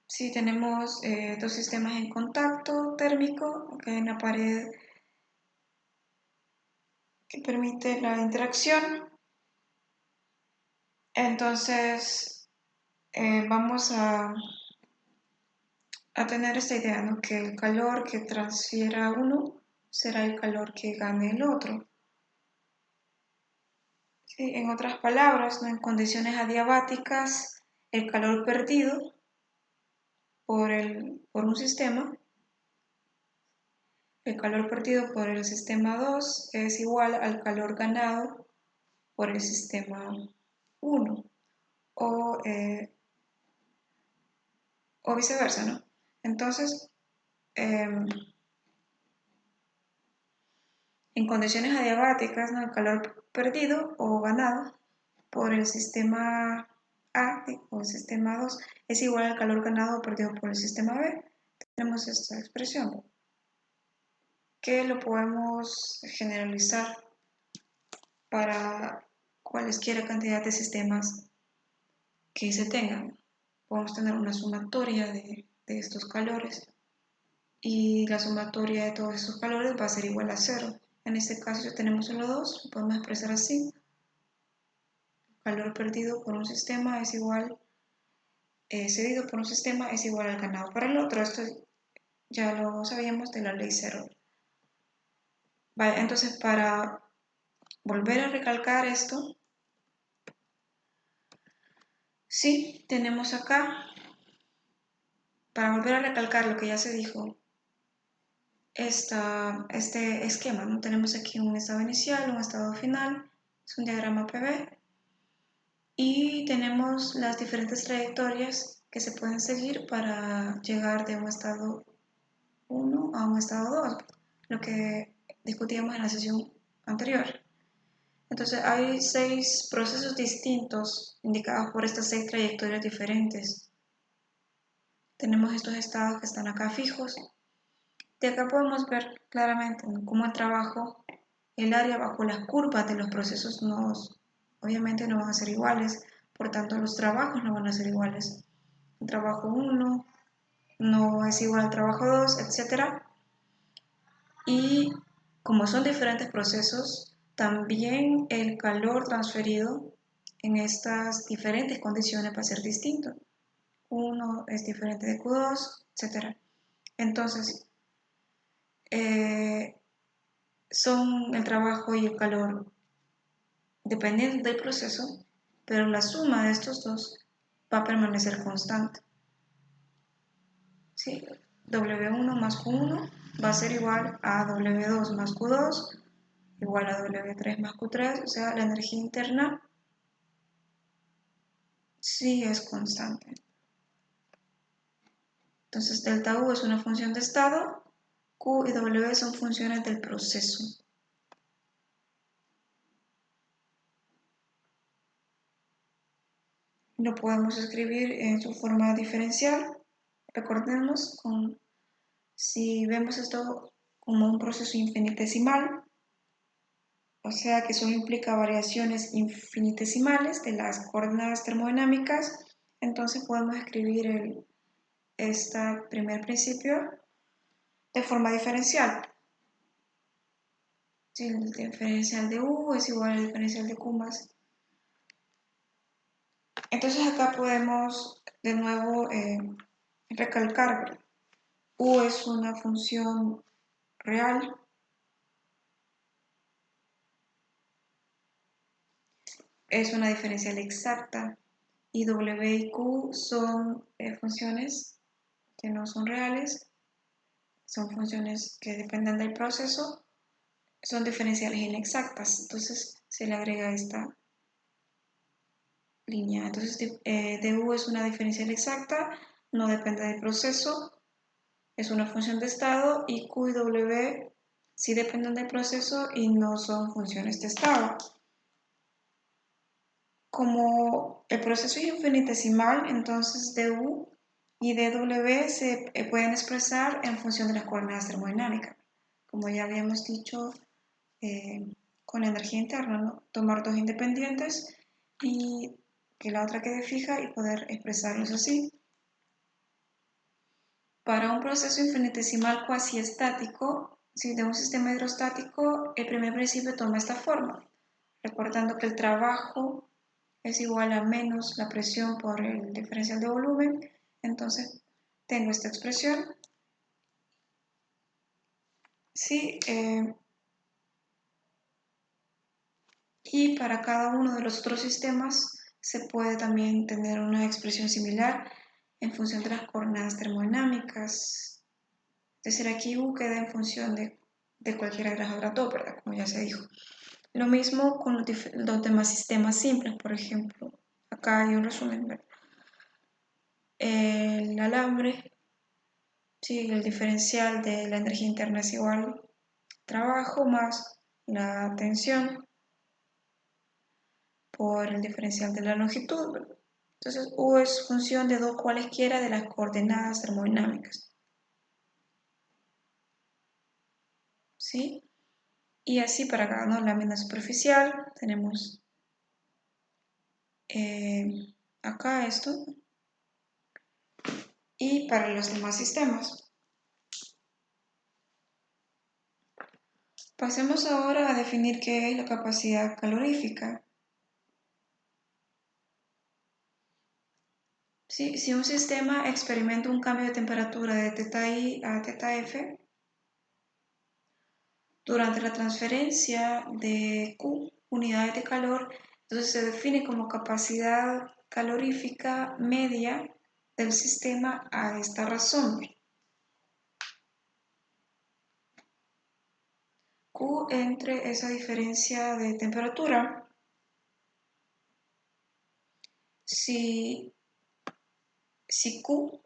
si tenemos dos sistemas en contacto térmico, que hay una pared que permite la interacción, entonces vamos a tener esta idea, ¿no? Que el calor que transfiera uno será el calor que gane el otro. ¿Sí? En otras palabras, ¿no? En condiciones adiabáticas, el calor perdido por un sistema, el calor perdido por el sistema 2 es igual al calor ganado por el sistema 1 o viceversa, ¿no? Entonces, en condiciones adiabáticas, ¿no? El calor perdido o ganado por el sistema A o el sistema 2 es igual al calor ganado o perdido por el sistema B. Tenemos esta expresión que lo podemos generalizar para cualesquiera cantidad de sistemas que se tengan. Podemos tener una sumatoria de estos calores y la sumatoria de todos estos calores va a ser igual a 0. En este caso, si tenemos solo 2, lo podemos expresar así. El calor perdido por un sistema es igual, cedido por un sistema es igual al ganado para el otro. Esto ya lo sabíamos de la ley 0. Vale, entonces para volver a recalcar esto, sí, tenemos acá, para volver a recalcar lo que ya se dijo, este esquema, ¿no? Tenemos aquí un estado inicial, un estado final, es un diagrama PV, y tenemos las diferentes trayectorias que se pueden seguir para llegar de un estado 1 a un estado 2, lo que discutíamos en la sesión anterior. Entonces hay 6 procesos distintos indicados por estas 6 trayectorias diferentes. Tenemos estos estados que están acá fijos. De acá podemos ver claramente cómo el trabajo, el área bajo las curvas de los procesos obviamente no van a ser iguales, por tanto los trabajos no van a ser iguales. El trabajo 1 no es igual al trabajo 2, etc. Y como son diferentes procesos, también el calor transferido en estas diferentes condiciones va a ser distinto. Uno es diferente de Q2, etc. Entonces, son el trabajo y el calor dependiendo del proceso, pero la suma de estos dos va a permanecer constante. ¿Sí? W1 más Q1 va a ser igual a W2 más Q2 igual a W3 más Q3, o sea, la energía interna sí es constante. Entonces, delta U es una función de estado, Q y W son funciones del proceso. Lo podemos escribir en su forma diferencial. Recordemos, si vemos esto como un proceso infinitesimal, o sea que solo implica variaciones infinitesimales de las coordenadas termodinámicas, entonces podemos escribir este primer principio de forma diferencial. Si el diferencial de U es igual al diferencial de Q más. Entonces acá podemos de nuevo recalcar, ¿verdad? U es una función real. Es una diferencial exacta. Y W y Q son funciones que no son reales, son funciones que dependen del proceso, son diferenciales inexactas. Entonces se le agrega esta línea. Entonces du es una diferencial exacta, no depende del proceso, es una función de estado, y Q y W sí dependen del proceso y no son funciones de estado. Como el proceso es infinitesimal, entonces du y dw se pueden expresar en función de las coordenadas termodinámicas. Como ya habíamos dicho con energía interna, ¿no? Tomar dos independientes y que la otra quede fija y poder expresarlos así. Para un proceso infinitesimal cuasi estático, si de un sistema hidrostático, el primer principio toma esta forma, recordando que el trabajo es igual a menos la presión por el diferencial de volumen. Entonces tengo esta expresión. Sí, y para cada uno de los otros sistemas se puede también tener una expresión similar en función de las coordenadas termodinámicas. Es decir, aquí U queda en función de cualquiera de las otras dos, ¿verdad? Como ya se dijo. Lo mismo con los demás sistemas simples, por ejemplo. Acá hay un resumen, ¿verdad? El alambre, sí, el diferencial de la energía interna es igual a trabajo más la tensión por el diferencial de la longitud, ¿verdad? Entonces, U es función de dos cualesquiera de las coordenadas termodinámicas. ¿Sí? Y así para cada lámina superficial tenemos acá esto. Y para los demás sistemas. Pasemos ahora a definir qué es la capacidad calorífica. ¿Sí? Si un sistema experimenta un cambio de temperatura de θI a θF, durante la transferencia de Q, unidades de calor, entonces se define como capacidad calorífica media del sistema a esta razón. Q entre esa diferencia de temperatura. Si Q,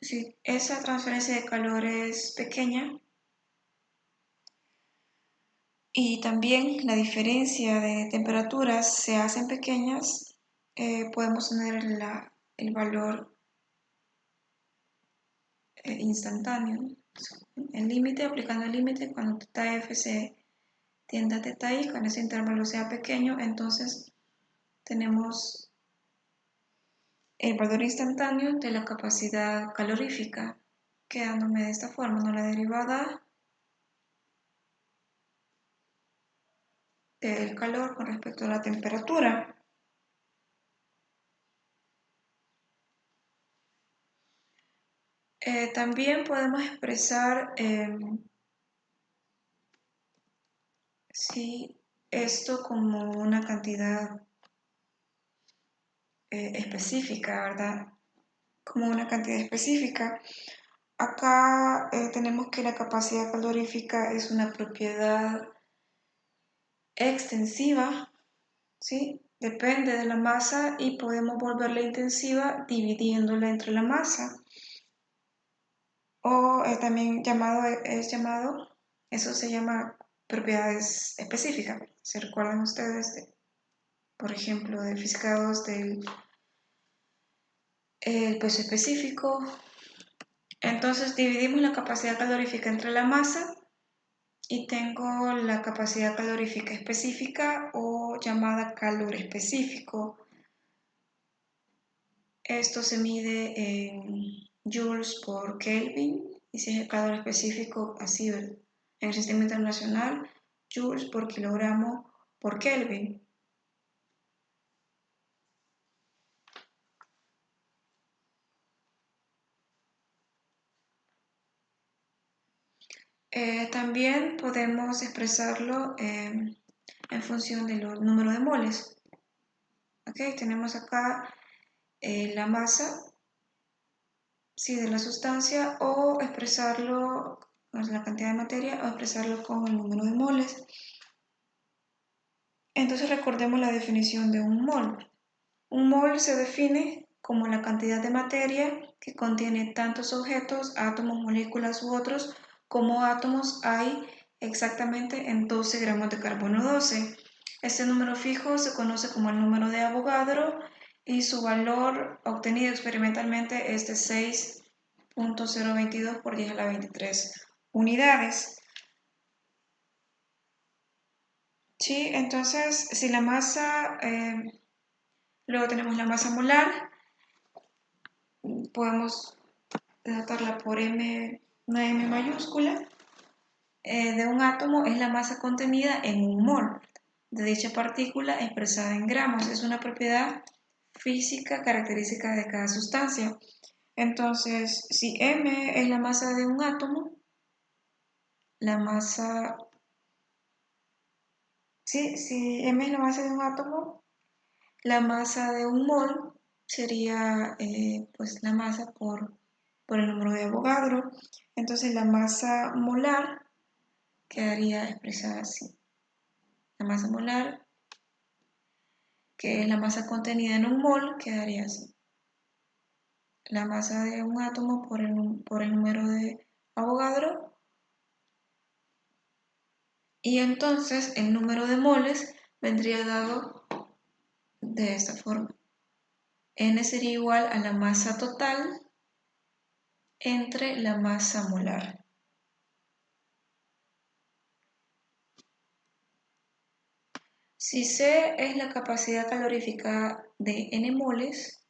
si esa transferencia de calor es pequeña y también la diferencia de temperaturas se hacen pequeñas, podemos tener el valor instantáneo. El límite, aplicando el límite, cuando θF se tiende a θI, cuando ese intervalo sea pequeño, entonces tenemos el valor instantáneo de la capacidad calorífica, quedándome de esta forma, ¿no? La derivada del calor con respecto a la temperatura. También podemos expresar si esto como una cantidad específica, ¿verdad? Como una cantidad específica. Acá tenemos que la capacidad calorífica es una propiedad extensiva, ¿sí? Depende de la masa y podemos volverla intensiva dividiéndola entre la masa. O también eso se llama propiedades específicas. ¿Se recuerdan ustedes, por ejemplo, de física 2 del el peso específico? Entonces dividimos la capacidad calorífica entre la masa y tengo la capacidad calorífica específica o llamada calor específico. Esto se mide en joules por Kelvin y si es el calor específico así en el sistema internacional, joules por kilogramo por Kelvin. También podemos expresarlo en función del número de moles. Okay, tenemos acá la masa, sí, de la sustancia, o expresarlo con la cantidad de materia, o expresarlo con el número de moles. Entonces recordemos la definición de un mol. Un mol se define como la cantidad de materia que contiene tantos objetos, átomos, moléculas u otros, como átomos hay exactamente en 12 gramos de carbono 12. Este número fijo se conoce como el número de Avogadro y su valor obtenido experimentalmente es de 6.022 por 10 a la 23 unidades. Sí, entonces si la masa, luego tenemos la masa molar, podemos denotarla por M, una M mayúscula, de un átomo es la masa contenida en un mol de dicha partícula expresada en gramos. Es una propiedad física característica de cada sustancia. Entonces, si M es la masa de un átomo, la masa, sí, si M es la masa de un átomo, la masa de un mol sería pues la masa por el número de Avogadro. Entonces la masa molar quedaría expresada así. La masa molar, que es la masa contenida en un mol, quedaría así. La masa de un átomo por el número de Avogadro. Y entonces el número de moles vendría dado de esta forma. N sería igual a la masa total entre la masa molar. Si C es la capacidad calorífica de N moles,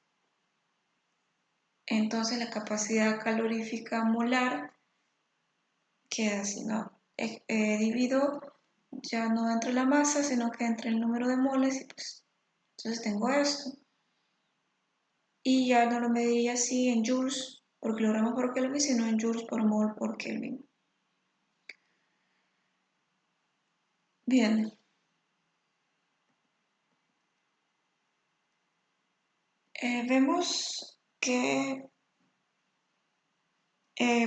entonces la capacidad calorífica molar queda así, ¿no? Divido ya no entre la masa, sino que entre el número de moles y pues entonces tengo esto. Y ya no lo mediría así en joules por kilogramos por Kelvin, sino en joules por mol por Kelvin. Bien. Vemos que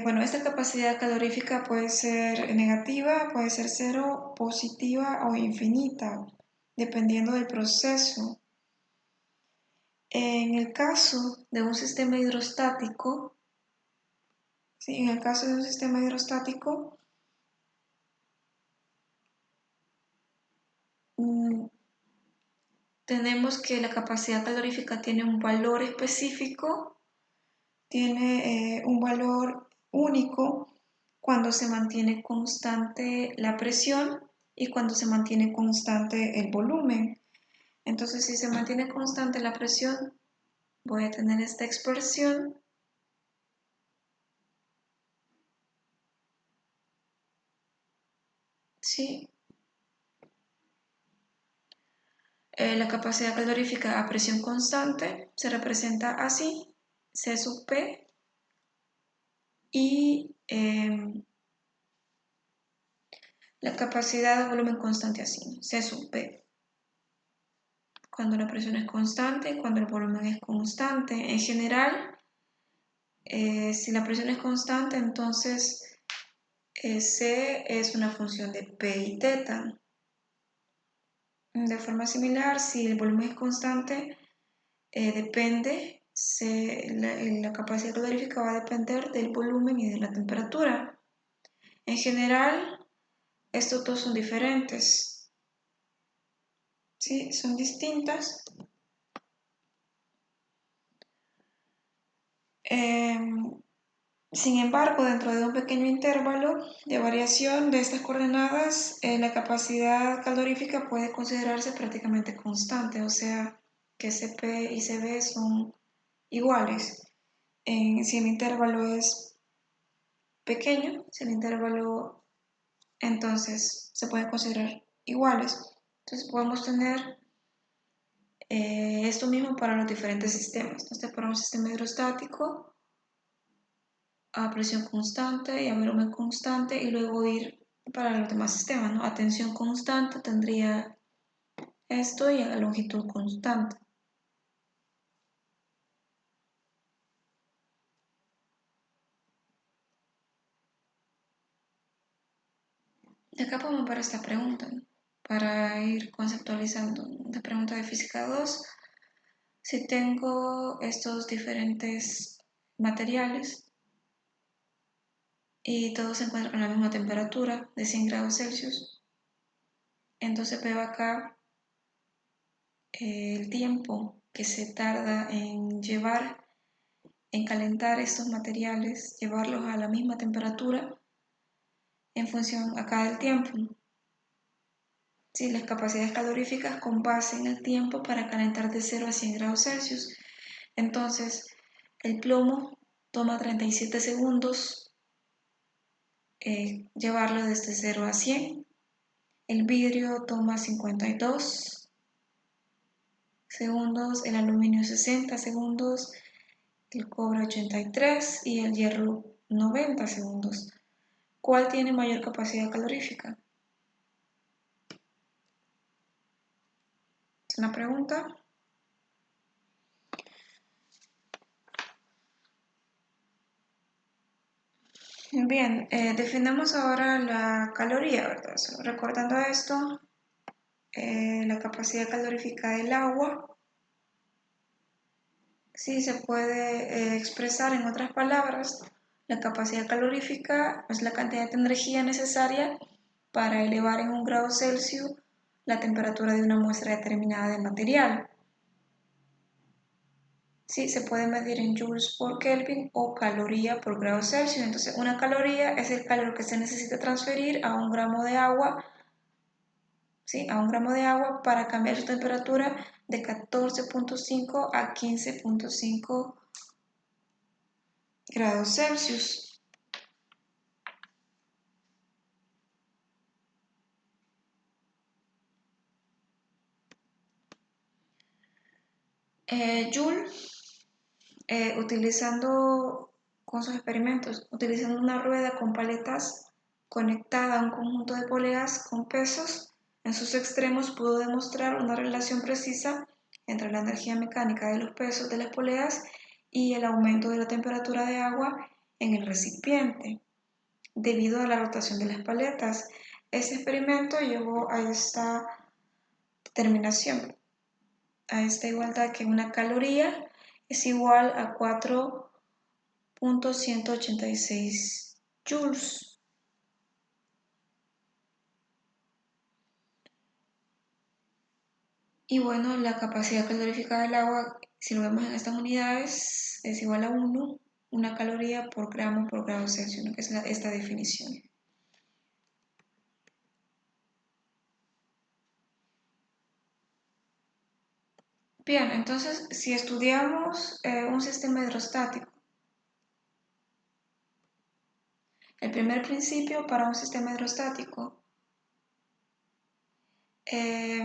bueno, esta capacidad calorífica puede ser negativa, puede ser cero, positiva o infinita, dependiendo del proceso. En el caso de un sistema hidrostático, ¿sí? En el caso de un sistema hidrostático, tenemos que la capacidad calorífica tiene un valor específico, tiene un valor único cuando se mantiene constante la presión y cuando se mantiene constante el volumen. Entonces, si se mantiene constante la presión, voy a tener esta expresión. ¿Sí? La capacidad calorífica a presión constante se representa así, C sub P, y la capacidad de volumen constante así, C sub P. Cuando la presión es constante y cuando el volumen es constante. En general, si la presión es constante, entonces C es una función de P y teta. De forma similar, si el volumen es constante, depende, la capacidad calorífica va a depender del volumen y de la temperatura. En general, estos dos son diferentes, ¿sí? Son distintas. Sin embargo, dentro de un pequeño intervalo de variación de estas coordenadas, la capacidad calorífica puede considerarse prácticamente constante, o sea que Cp y Cv son iguales. Si el intervalo es pequeño, si el intervalo entonces se puede considerar iguales. Entonces podemos tener esto mismo para los diferentes sistemas. Entonces para un sistema hidrostático, a presión constante y a volumen constante y luego ir para los demás sistemas, ¿no? A tensión constante tendría esto y a longitud constante. De acá podemos ver esta pregunta, ¿no? Para ir conceptualizando. La pregunta de física 2, si tengo estos diferentes materiales y todos se encuentran a la misma temperatura de 100 grados Celsius, entonces veo acá el tiempo que se tarda en calentar estos materiales, llevarlos a la misma temperatura en función acá del tiempo. Sí, las capacidades caloríficas con base en el tiempo para calentar de 0 a 100 grados Celsius. Entonces, el plomo toma 37 segundos llevarlo desde 0 a 100. El vidrio toma 52 segundos, el aluminio 60 segundos, el cobre 83 y el hierro 90 segundos. ¿Cuál tiene mayor capacidad calorífica? Es una pregunta. Bien, definamos ahora la caloría, ¿verdad? Recordando esto, la capacidad calorífica del agua, sí se puede expresar en otras palabras. La capacidad calorífica es la cantidad de energía necesaria para elevar en 1 grado Celsius la temperatura de una muestra determinada de material. Sí, se puede medir en joules por Kelvin o caloría por grado Celsius. Entonces, una caloría es el calor que se necesita transferir a 1 gramo de agua, ¿sí? A 1 gramo de agua para cambiar su temperatura de 14.5 a 15.5 grados Celsius. Joule, utilizando con sus experimentos, utilizando una rueda con paletas conectada a un conjunto de poleas con pesos en sus extremos, pudo demostrar una relación precisa entre la energía mecánica de los pesos de las poleas y el aumento de la temperatura de agua en el recipiente debido a la rotación de las paletas. Este experimento llevó a esta determinación, a esta igualdad, que una caloría es igual a 4.186 joules. Y bueno, la capacidad calorífica del agua, si lo vemos en estas unidades, es igual a 1, una caloría por grado Celsius, ¿no? Que es esta definición. Bien, entonces, si estudiamos un sistema hidrostático, el primer principio para un sistema hidrostático,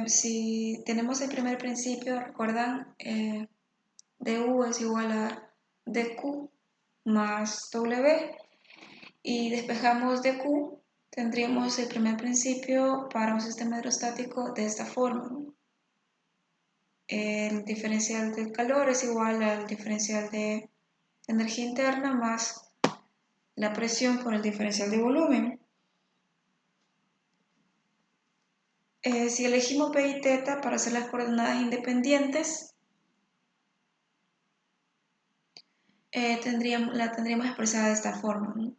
si tenemos el primer principio, recuerdan, dU es igual a dQ más W, y despejamos dQ, tendríamos el primer principio para un sistema hidrostático de esta forma, ¿no? El diferencial del calor es igual al diferencial de energía interna más la presión por el diferencial de volumen. Si elegimos P y θ para hacer las coordenadas independientes, la tendríamos expresada de esta forma, ¿no?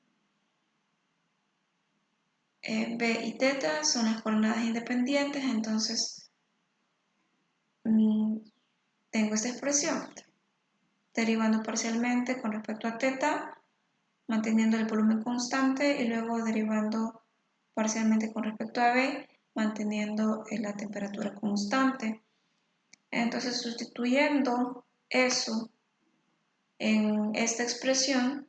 B y θ son las coordenadas independientes, entonces tengo esta expresión, derivando parcialmente con respecto a θ, manteniendo el volumen constante, y luego derivando parcialmente con respecto a B, manteniendo la temperatura constante. Entonces, sustituyendo eso en esta expresión,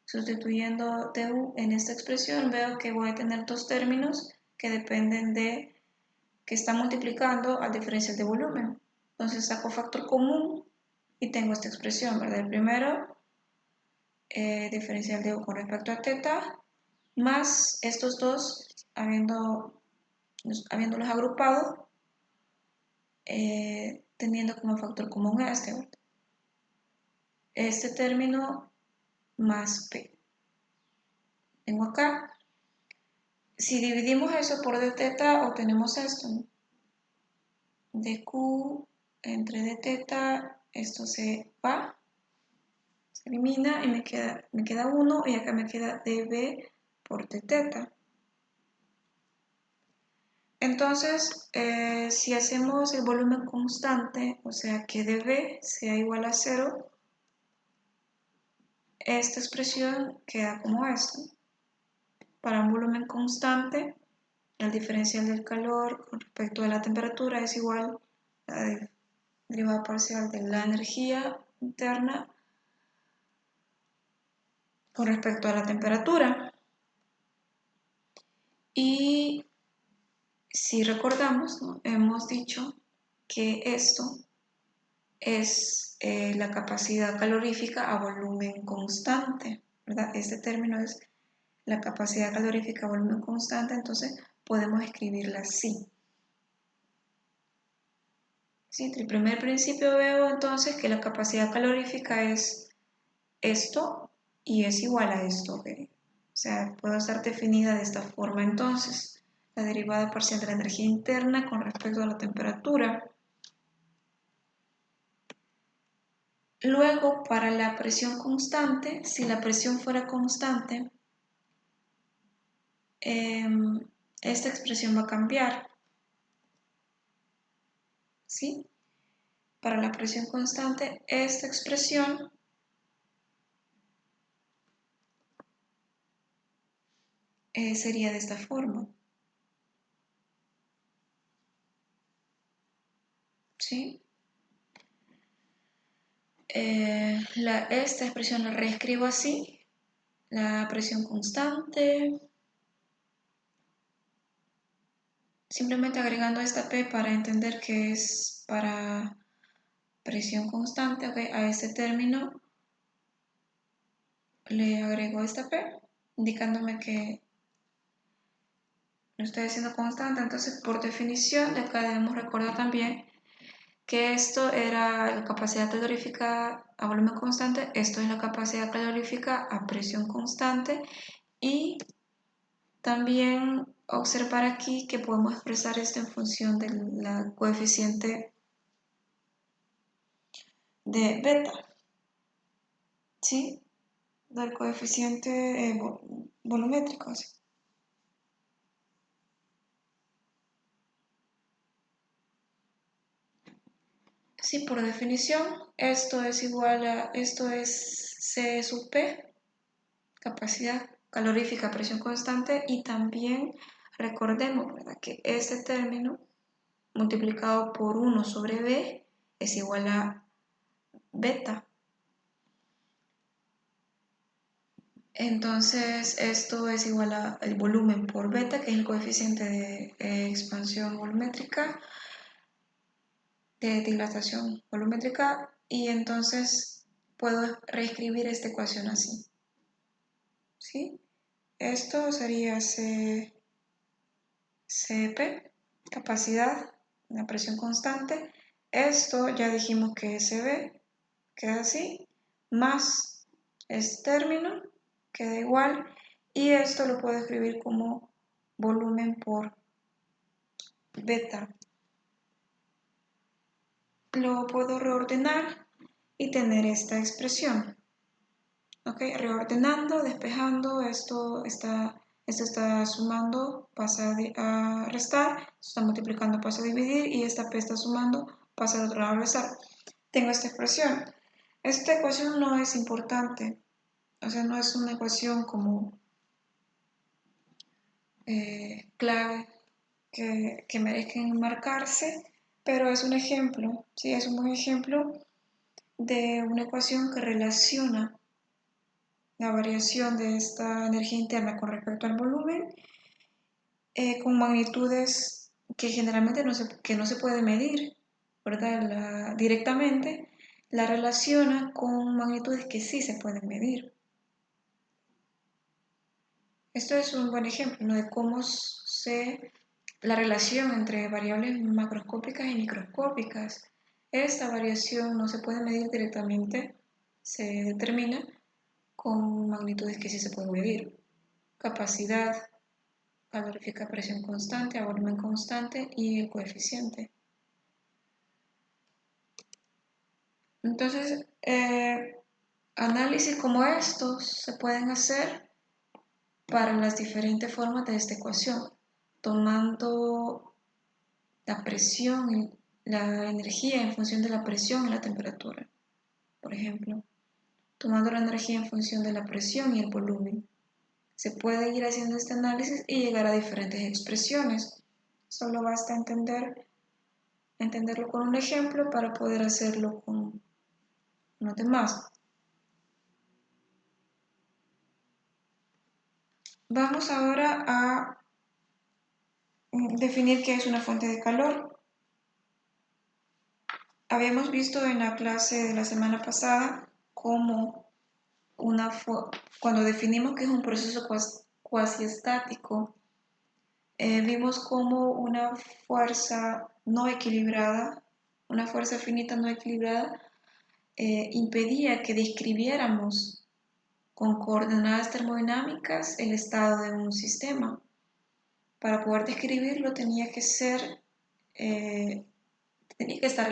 sustituyendo dU en esta expresión, veo que voy a tener dos términos que dependen de que están multiplicando al diferencial de volumen. Entonces saco factor común y tengo esta expresión, ¿verdad? El primero diferencial de U con respecto a teta, más estos dos, habiéndolos agrupado, teniendo como factor común este término más P. Tengo acá, si dividimos eso por d teta, obtenemos esto, ¿no? dq entre d teta, esto se va, se elimina y me queda 1 y acá me queda dB por d teta. Entonces, si hacemos el volumen constante, o sea que dB sea igual a 0, esta expresión queda como esto. Para un volumen constante, el diferencial del calor con respecto a la temperatura es igual a la derivada parcial de la energía interna con respecto a la temperatura. Y si recordamos, ¿no? Hemos dicho que esto es la capacidad calorífica a volumen constante, ¿verdad? Este término es la capacidad calorífica a volumen constante, entonces podemos escribirla así. ¿Sí? El primer principio veo entonces que la capacidad calorífica es esto y es igual a esto, ¿ok? O sea, puede estar definida de esta forma entonces, la derivada parcial de la energía interna con respecto a la temperatura. Luego, para la presión constante, si la presión fuera constante, esta expresión va a cambiar, ¿sí? Para la presión constante, esta expresión sería de esta forma, ¿sí? Esta expresión la reescribo así, la presión constante, simplemente agregando esta P para entender que es para presión constante, ¿ok? A este término le agrego esta P, indicándome que lo estoy haciendo constante. Entonces, por definición, de acá debemos recordar también que esto era la capacidad calorífica a volumen constante, esto es la capacidad calorífica a presión constante, y también observar aquí que podemos expresar esto en función del coeficiente de beta, ¿sí? Del coeficiente volumétrico, ¿sí? Sí, por definición, esto es igual a, esto es C sub P, capacidad calorífica a presión constante, y también recordemos, ¿verdad?, que este término multiplicado por 1 sobre B es igual a beta. Entonces esto es igual al volumen por beta, que es el coeficiente de expansión volumétrica, de dilatación volumétrica, y entonces puedo reescribir esta ecuación así, ¿sí? Esto sería Cp, capacidad, la presión constante. Esto ya dijimos que es Cb, queda así, más este término, queda igual, y esto lo puedo escribir como volumen por beta. Lo puedo reordenar y tener esta expresión. ¿Ok? Reordenando, despejando, esto está sumando, pasa a restar, esto está multiplicando, pasa a dividir, y esta P está sumando, pasa al otro lado a restar. Tengo esta expresión. Esta ecuación no es importante, o sea, no es una ecuación como clave que merezca enmarcarse, pero es un ejemplo, ¿sí? Es un buen ejemplo de una ecuación que relaciona la variación de esta energía interna con respecto al volumen con magnitudes que generalmente no se puede medir, ¿verdad? Directamente la relaciona con magnitudes que sí se pueden medir. Esto es un buen ejemplo, ¿no?, de cómo la relación entre variables macroscópicas y microscópicas. Esta variación no se puede medir directamente, se determina con magnitudes que sí se pueden medir. Capacidad calorífica a presión constante, a volumen constante y el coeficiente. Entonces, análisis como estos se pueden hacer para las diferentes formas de esta ecuación, tomando la presión y la energía en función de la presión y la temperatura. Por ejemplo, tomando la energía en función de la presión y el volumen. Se puede ir haciendo este análisis y llegar a diferentes expresiones. Solo basta entenderlo con un ejemplo para poder hacerlo con los demás. Vamos ahora a definir qué es una fuente de calor. Habíamos visto en la clase de la semana pasada cómo cuando definimos qué es un proceso cuasiestático, vimos cómo una fuerza no equilibrada, una fuerza finita no equilibrada, impedía que describiéramos con coordenadas termodinámicas el estado de un sistema. Para poder describirlo tenía que estar el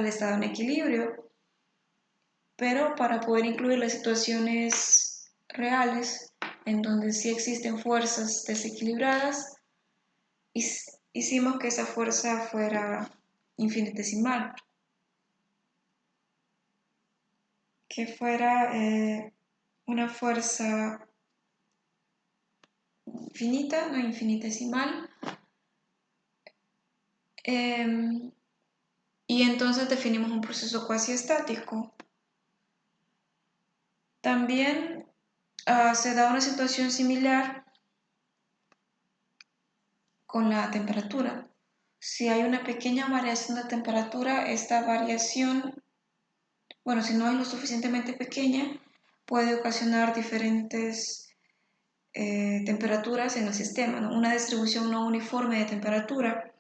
estado en equilibrio, pero para poder incluir las situaciones reales en donde sí existen fuerzas desequilibradas, hicimos que esa fuerza fuera infinitesimal, que fuera una fuerza finita, no infinitesimal, y entonces definimos un proceso cuasiestático. También se da una situación similar con la temperatura. Si hay una pequeña variación de temperatura, esta variación, bueno, si no es lo suficientemente pequeña, puede ocasionar diferentes temperaturas en el sistema, ¿no? Una distribución no uniforme de temperatura.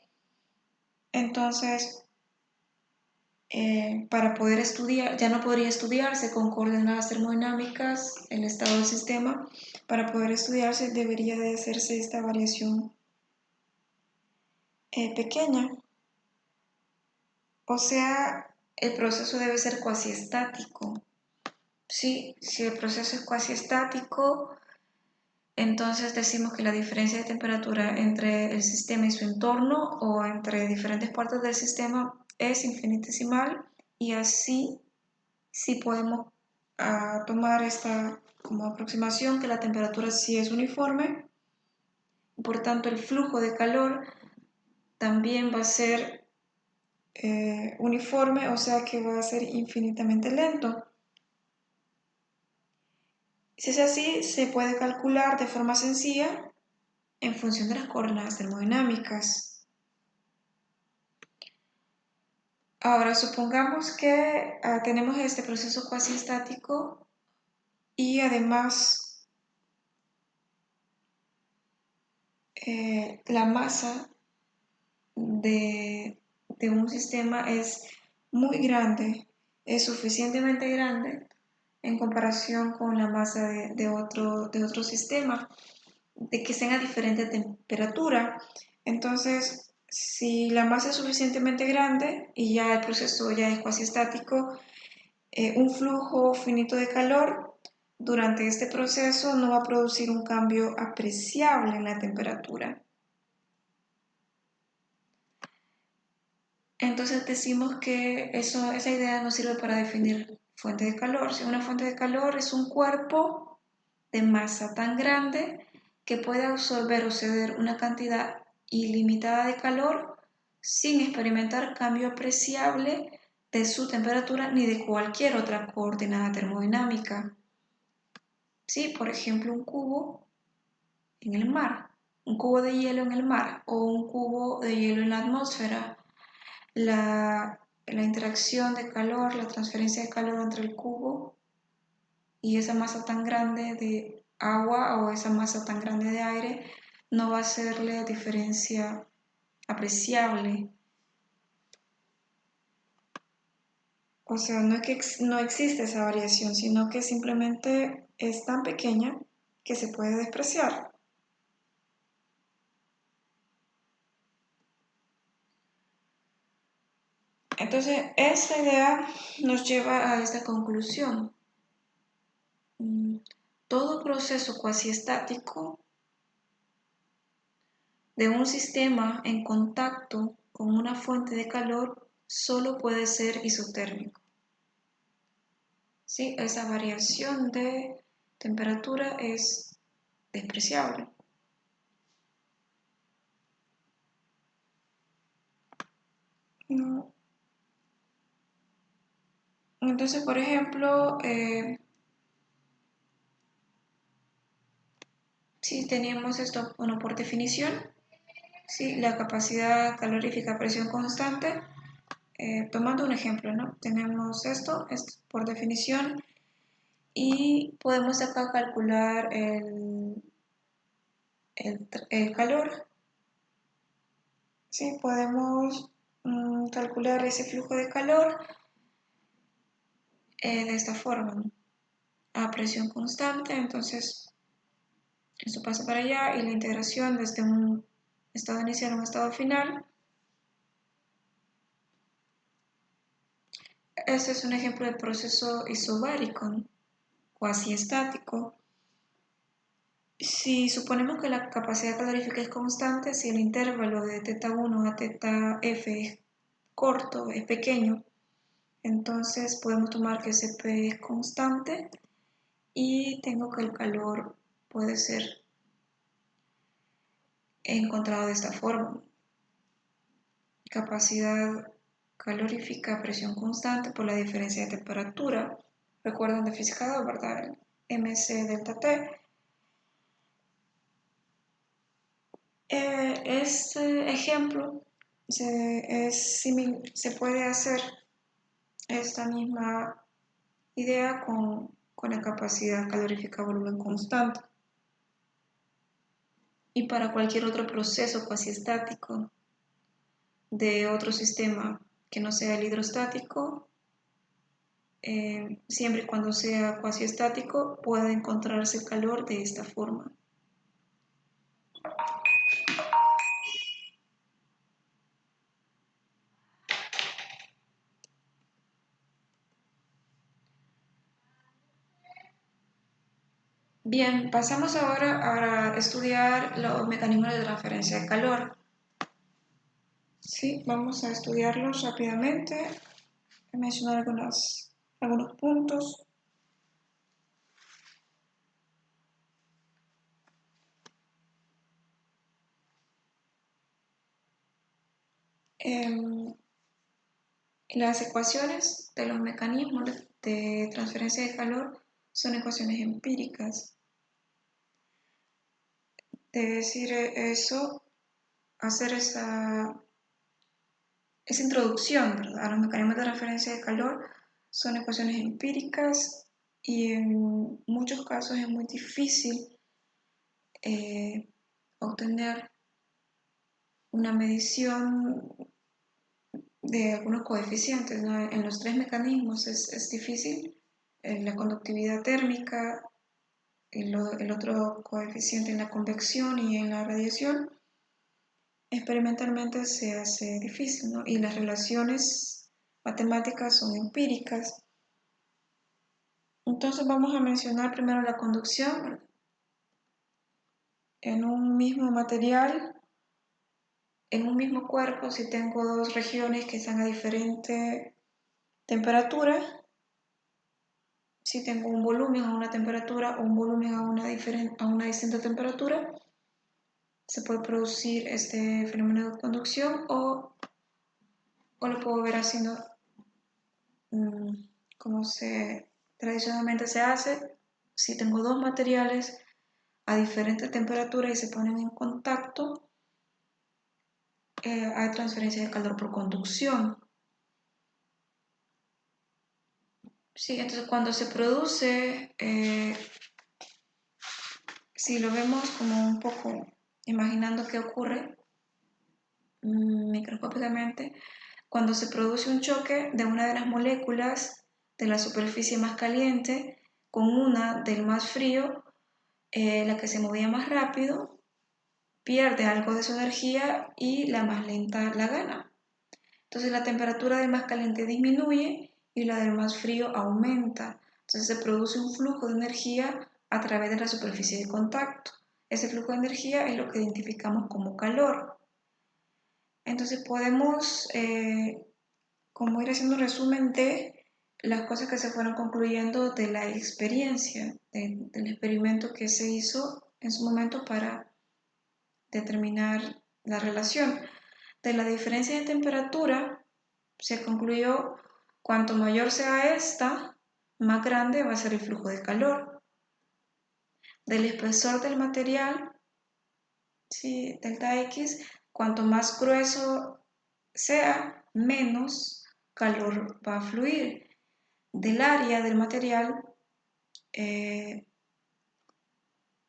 Entonces, para poder estudiar, ya no podría estudiarse con coordenadas termodinámicas el estado del sistema. Para poder estudiarse debería de hacerse esta variación pequeña. O sea, el proceso debe ser cuasiestático. Sí, si el proceso es cuasiestático, entonces decimos que la diferencia de temperatura entre el sistema y su entorno o entre diferentes partes del sistema es infinitesimal, y así sí podemos tomar esta como aproximación que la temperatura sí es uniforme. Por tanto, el flujo de calor también va a ser uniforme, o sea que va a ser infinitamente lento. Si es así, se puede calcular de forma sencilla en función de las coordenadas termodinámicas. Ahora, supongamos que tenemos este proceso cuasiestático y además la masa de un sistema es muy grande, es suficientemente grande en comparación con la masa de otro sistema, de que estén a diferente temperatura. Entonces, si la masa es suficientemente grande y ya el proceso ya es cuasiestático, un flujo finito de calor durante este proceso no va a producir un cambio apreciable en la temperatura. Entonces decimos que esa idea nos sirve para definir fuente de calor. Si una fuente de calor es un cuerpo de masa tan grande que puede absorber o ceder una cantidad ilimitada de calor sin experimentar cambio apreciable de su temperatura ni de cualquier otra coordenada termodinámica. Sí, por ejemplo, un cubo en el mar, un cubo de hielo en el mar o un cubo de hielo en la atmósfera. La interacción de calor, la transferencia de calor entre el cubo y esa masa tan grande agua o esa masa tan grande de aire no va a hacerle diferencia apreciable. O sea, no es que no existe esa variación, sino que simplemente es tan pequeña que se puede despreciar. Entonces, esta idea nos lleva a esta conclusión. Todo proceso cuasi estático de un sistema en contacto con una fuente de calor solo puede ser isotérmico. ¿Sí? Esa variación de temperatura es despreciable. Entonces, por ejemplo, si teníamos esto, bueno, por definición, ¿sí? La capacidad calorífica a presión constante, tomando un ejemplo, ¿no? Tenemos esto por definición, y podemos acá calcular el calor. ¿Sí? Podemos calcular ese flujo de calor de esta forma, ¿no? A presión constante, entonces esto pasa para allá y la integración desde un estado inicial a un estado final. Este es un ejemplo de proceso isobárico, cuasi estático. Si suponemos que la capacidad calorífica es constante, si el intervalo de θ1 a θf es corto, es pequeño, entonces podemos tomar que Cp es constante y tengo que el calor puede ser encontrado de esta forma. Capacidad calorífica a presión constante por la diferencia de temperatura. Recuerdan de física 2, ¿verdad? mc delta T. Este ejemplo se puede hacer esta misma idea con la capacidad calorífica a volumen constante. Y para cualquier otro proceso cuasi estático de otro sistema que no sea el hidrostático, siempre y cuando sea cuasi estático, puede encontrarse calor de esta forma. Bien, pasamos ahora a estudiar los mecanismos de transferencia de calor. Sí, vamos a estudiarlos rápidamente. Voy a mencionar algunos puntos. Las ecuaciones de los mecanismos de transferencia de calor son ecuaciones empíricas. De decir eso, hacer esa introducción, ¿verdad?, a los mecanismos de transferencia de calor son ecuaciones empíricas y en muchos casos es muy difícil obtener una medición de algunos coeficientes, ¿no? En los tres mecanismos es difícil, la conductividad térmica, el otro coeficiente en la convección y en la radiación, experimentalmente se hace difícil, ¿no? Y las relaciones matemáticas son empíricas. Entonces vamos a mencionar primero la conducción, ¿verdad? En un mismo material, en un mismo cuerpo, si tengo dos regiones que están a diferente temperatura, si tengo un volumen a una temperatura o un volumen a una distinta temperatura, se puede producir este fenómeno de conducción o lo puedo ver haciendo como tradicionalmente se hace. Si tengo dos materiales a diferente temperatura y se ponen en contacto, hay transferencia de calor por conducción. Sí, entonces cuando se produce Si lo vemos como un poco imaginando qué ocurre microscópicamente, cuando se produce un choque de una de las moléculas de la superficie más caliente con una del más frío, la que se movía más rápido pierde algo de su energía y la más lenta la gana. Entonces la temperatura del más caliente disminuye y la del más frío aumenta. Entonces se produce un flujo de energía a través de la superficie de contacto. Ese flujo de energía es lo que identificamos como calor. Entonces podemos como ir haciendo un resumen de las cosas que se fueron concluyendo de la experiencia, del experimento que se hizo en su momento para determinar la relación. De la diferencia de temperatura se concluyó cuanto mayor sea esta, más grande va a ser el flujo de calor. Del espesor del material, ¿sí? Delta X, cuanto más grueso sea, menos calor va a fluir. Del área del material,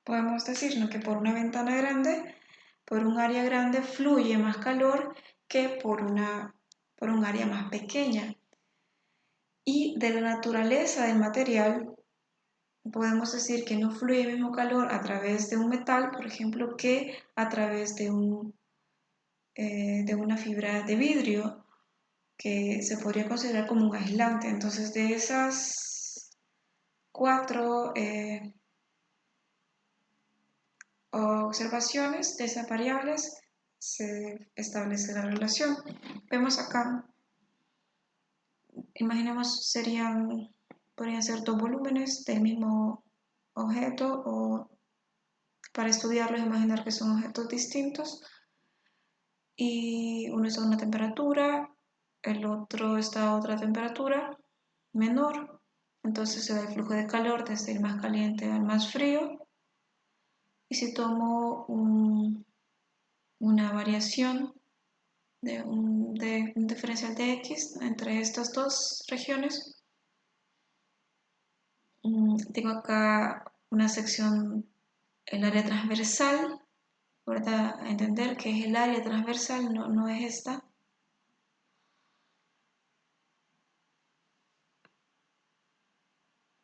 podemos decir, ¿no?, que por una ventana grande, por un área grande fluye más calor que por un área más pequeña. Y de la naturaleza del material, podemos decir que no fluye el mismo calor a través de un metal, por ejemplo, que a través de una fibra de vidrio, que se podría considerar como un aislante. Entonces, de esas 4 observaciones, de esas variables, se establece la relación. Vemos acá, imaginemos, podrían ser dos volúmenes del mismo objeto, o para estudiarlos imaginar que son objetos distintos, y uno está a una temperatura, el otro está a otra temperatura menor. Entonces se da el flujo de calor desde el más caliente al más frío. Y si tomo una variación de un diferencial de X entre estas dos regiones, tengo acá una sección, el área transversal, ¿verdad? A entender que es el área transversal, no es esta.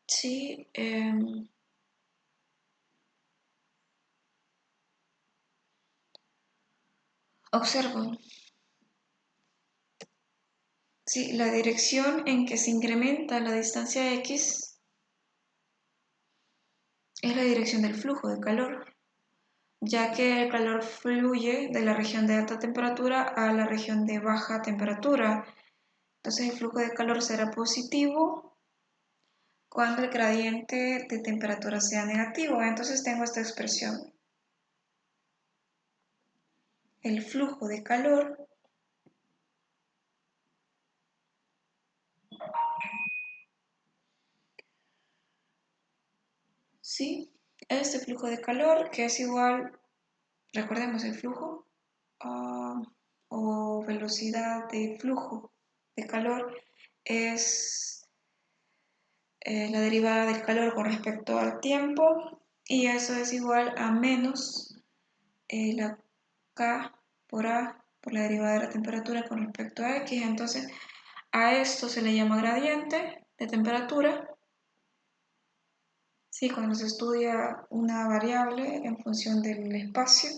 Sí, observo. Sí, la dirección en que se incrementa la distancia X es la dirección del flujo de calor, ya que el calor fluye de la región de alta temperatura a la región de baja temperatura. Entonces el flujo de calor será positivo cuando el gradiente de temperatura sea negativo. Entonces tengo esta expresión. El flujo de calor ¿sí? Este flujo de calor, que es igual, recordemos el flujo, o velocidad de flujo de calor, es la derivada del calor con respecto al tiempo, y eso es igual a menos la K por A por la derivada de la temperatura con respecto a X. Entonces a esto se le llama gradiente de temperatura. Sí, cuando se estudia una variable en función del espacio,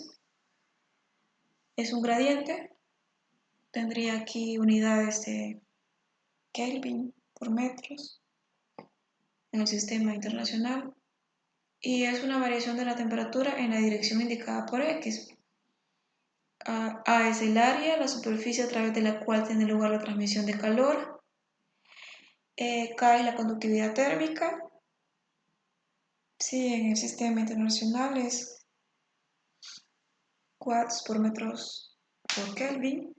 es un gradiente. Tendría aquí unidades de Kelvin por metros en el sistema internacional, y es una variación de la temperatura en la dirección indicada por X. A es el área, la superficie a través de la cual tiene lugar la transmisión de calor. K es la conductividad térmica. Sí, en el sistema internacional es watts por metros por Kelvin.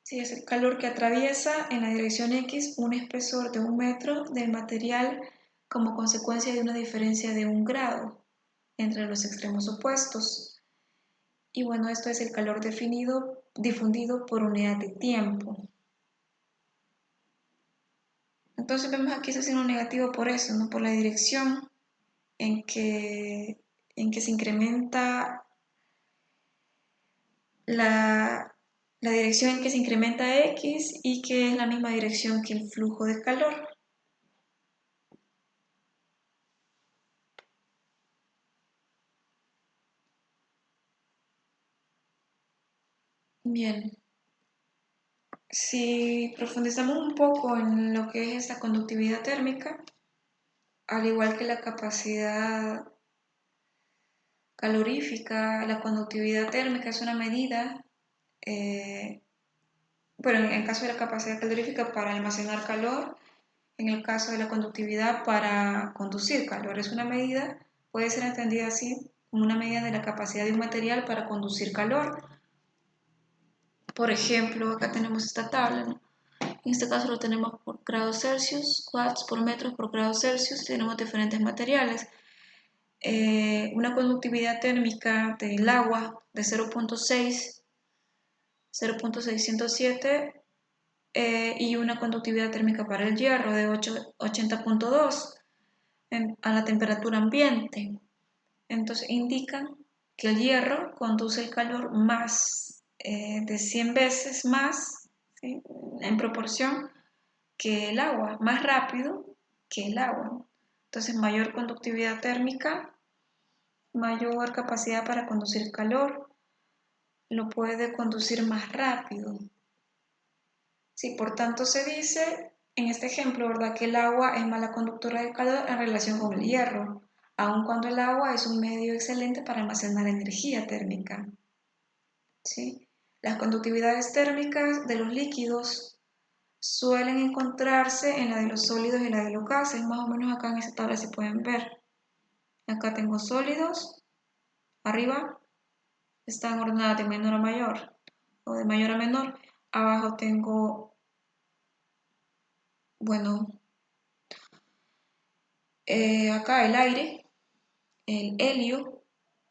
Sí, es el calor que atraviesa en la dirección X un espesor de 1 metro del material como consecuencia de una diferencia de 1 grado entre los extremos opuestos. Y bueno, esto es el calor difundido por unidad de tiempo. Entonces vemos aquí ese signo negativo por eso, no por la dirección. en que se incrementa la dirección en que se incrementa X y que es la misma dirección que el flujo de calor. Bien, si profundizamos un poco en lo que es esta conductividad térmica, al igual que la capacidad calorífica, la conductividad térmica es una medida, bueno, en el caso de la capacidad calorífica para almacenar calor, en el caso de la conductividad para conducir calor, es una medida, puede ser entendida así, como una medida de la capacidad de un material para conducir calor. Por ejemplo, acá tenemos esta tabla, ¿no? En este caso lo tenemos por grados Celsius, watts por metros por grados Celsius, tenemos diferentes materiales. Una conductividad térmica del agua de 0.607 y una conductividad térmica para el hierro de 80.2 a la temperatura ambiente. Entonces indican que el hierro conduce el calor más de 100 veces más, ¿sí?, en proporción que el agua, más rápido que el agua. Entonces mayor conductividad térmica, mayor capacidad para conducir calor, lo puede conducir más rápido. Sí, por tanto se dice en este ejemplo, ¿verdad?, que el agua es mala conductora de calor en relación con el hierro, aun cuando el agua es un medio excelente para almacenar energía térmica. ¿Sí? Las conductividades térmicas de los líquidos suelen encontrarse en la de los sólidos y la de los gases, más o menos acá en esta tabla se pueden ver. Acá tengo sólidos, arriba están ordenadas de menor a mayor o de mayor a menor. Abajo tengo, bueno, acá el aire, el helio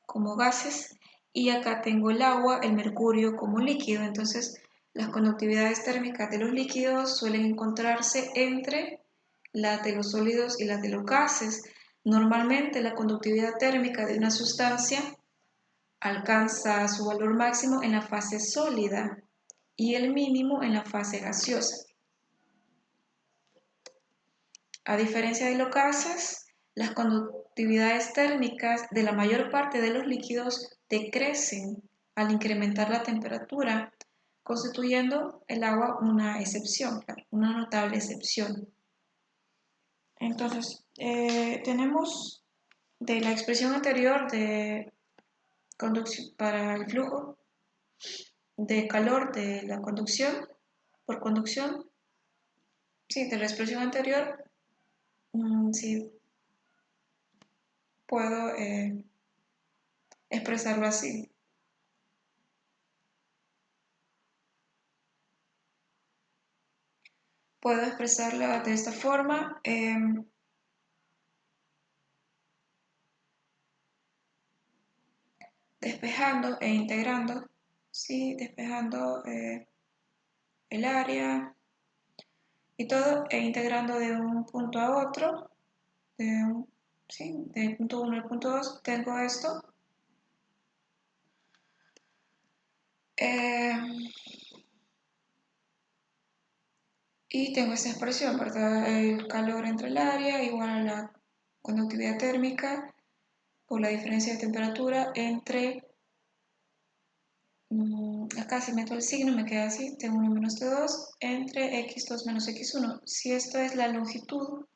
como gases, y acá tengo el agua, el mercurio como líquido. Entonces las conductividades térmicas de los líquidos suelen encontrarse entre las de los sólidos y las de los gases. Normalmente la conductividad térmica de una sustancia alcanza su valor máximo en la fase sólida y el mínimo en la fase gaseosa. A diferencia de los gases, las conductividades térmicas de la mayor parte de los líquidos decrecen al incrementar la temperatura, constituyendo el agua una excepción, una notable excepción. Entonces, tenemos de la expresión anterior de conducción para el flujo de calor de la conducción por conducción, sí, de la expresión anterior, sí, puedo expresarlo así. Puedo expresarla de esta forma. Despejando e integrando, ¿sí? Despejando el área y todo, e integrando de un punto a otro, ¿sí?, del punto 1 al punto 2, tengo esto. Y tengo esta expresión, ¿verdad? El calor entre el área igual a la conductividad térmica por la diferencia de temperatura entre, acá si meto el signo me queda así, T1 menos T2 entre x2 menos x1. Si esto es la longitud,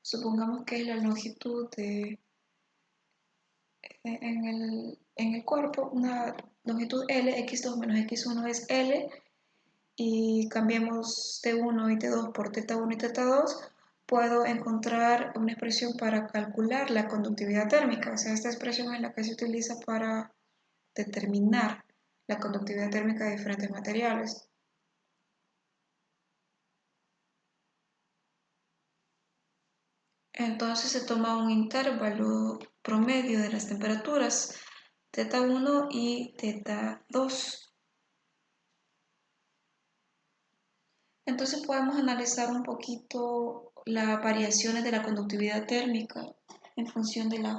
supongamos que es la longitud en el cuerpo, una longitud L, x2 menos x1 es L, y cambiemos T1 y T2 por θ1 y θ2, puedo encontrar una expresión para calcular la conductividad térmica. O sea, esta expresión es la que se utiliza para determinar la conductividad térmica de diferentes materiales. Entonces se toma un intervalo promedio de las temperaturas θ1 y θ2. Entonces podemos analizar un poquito las variaciones de la conductividad térmica en función de las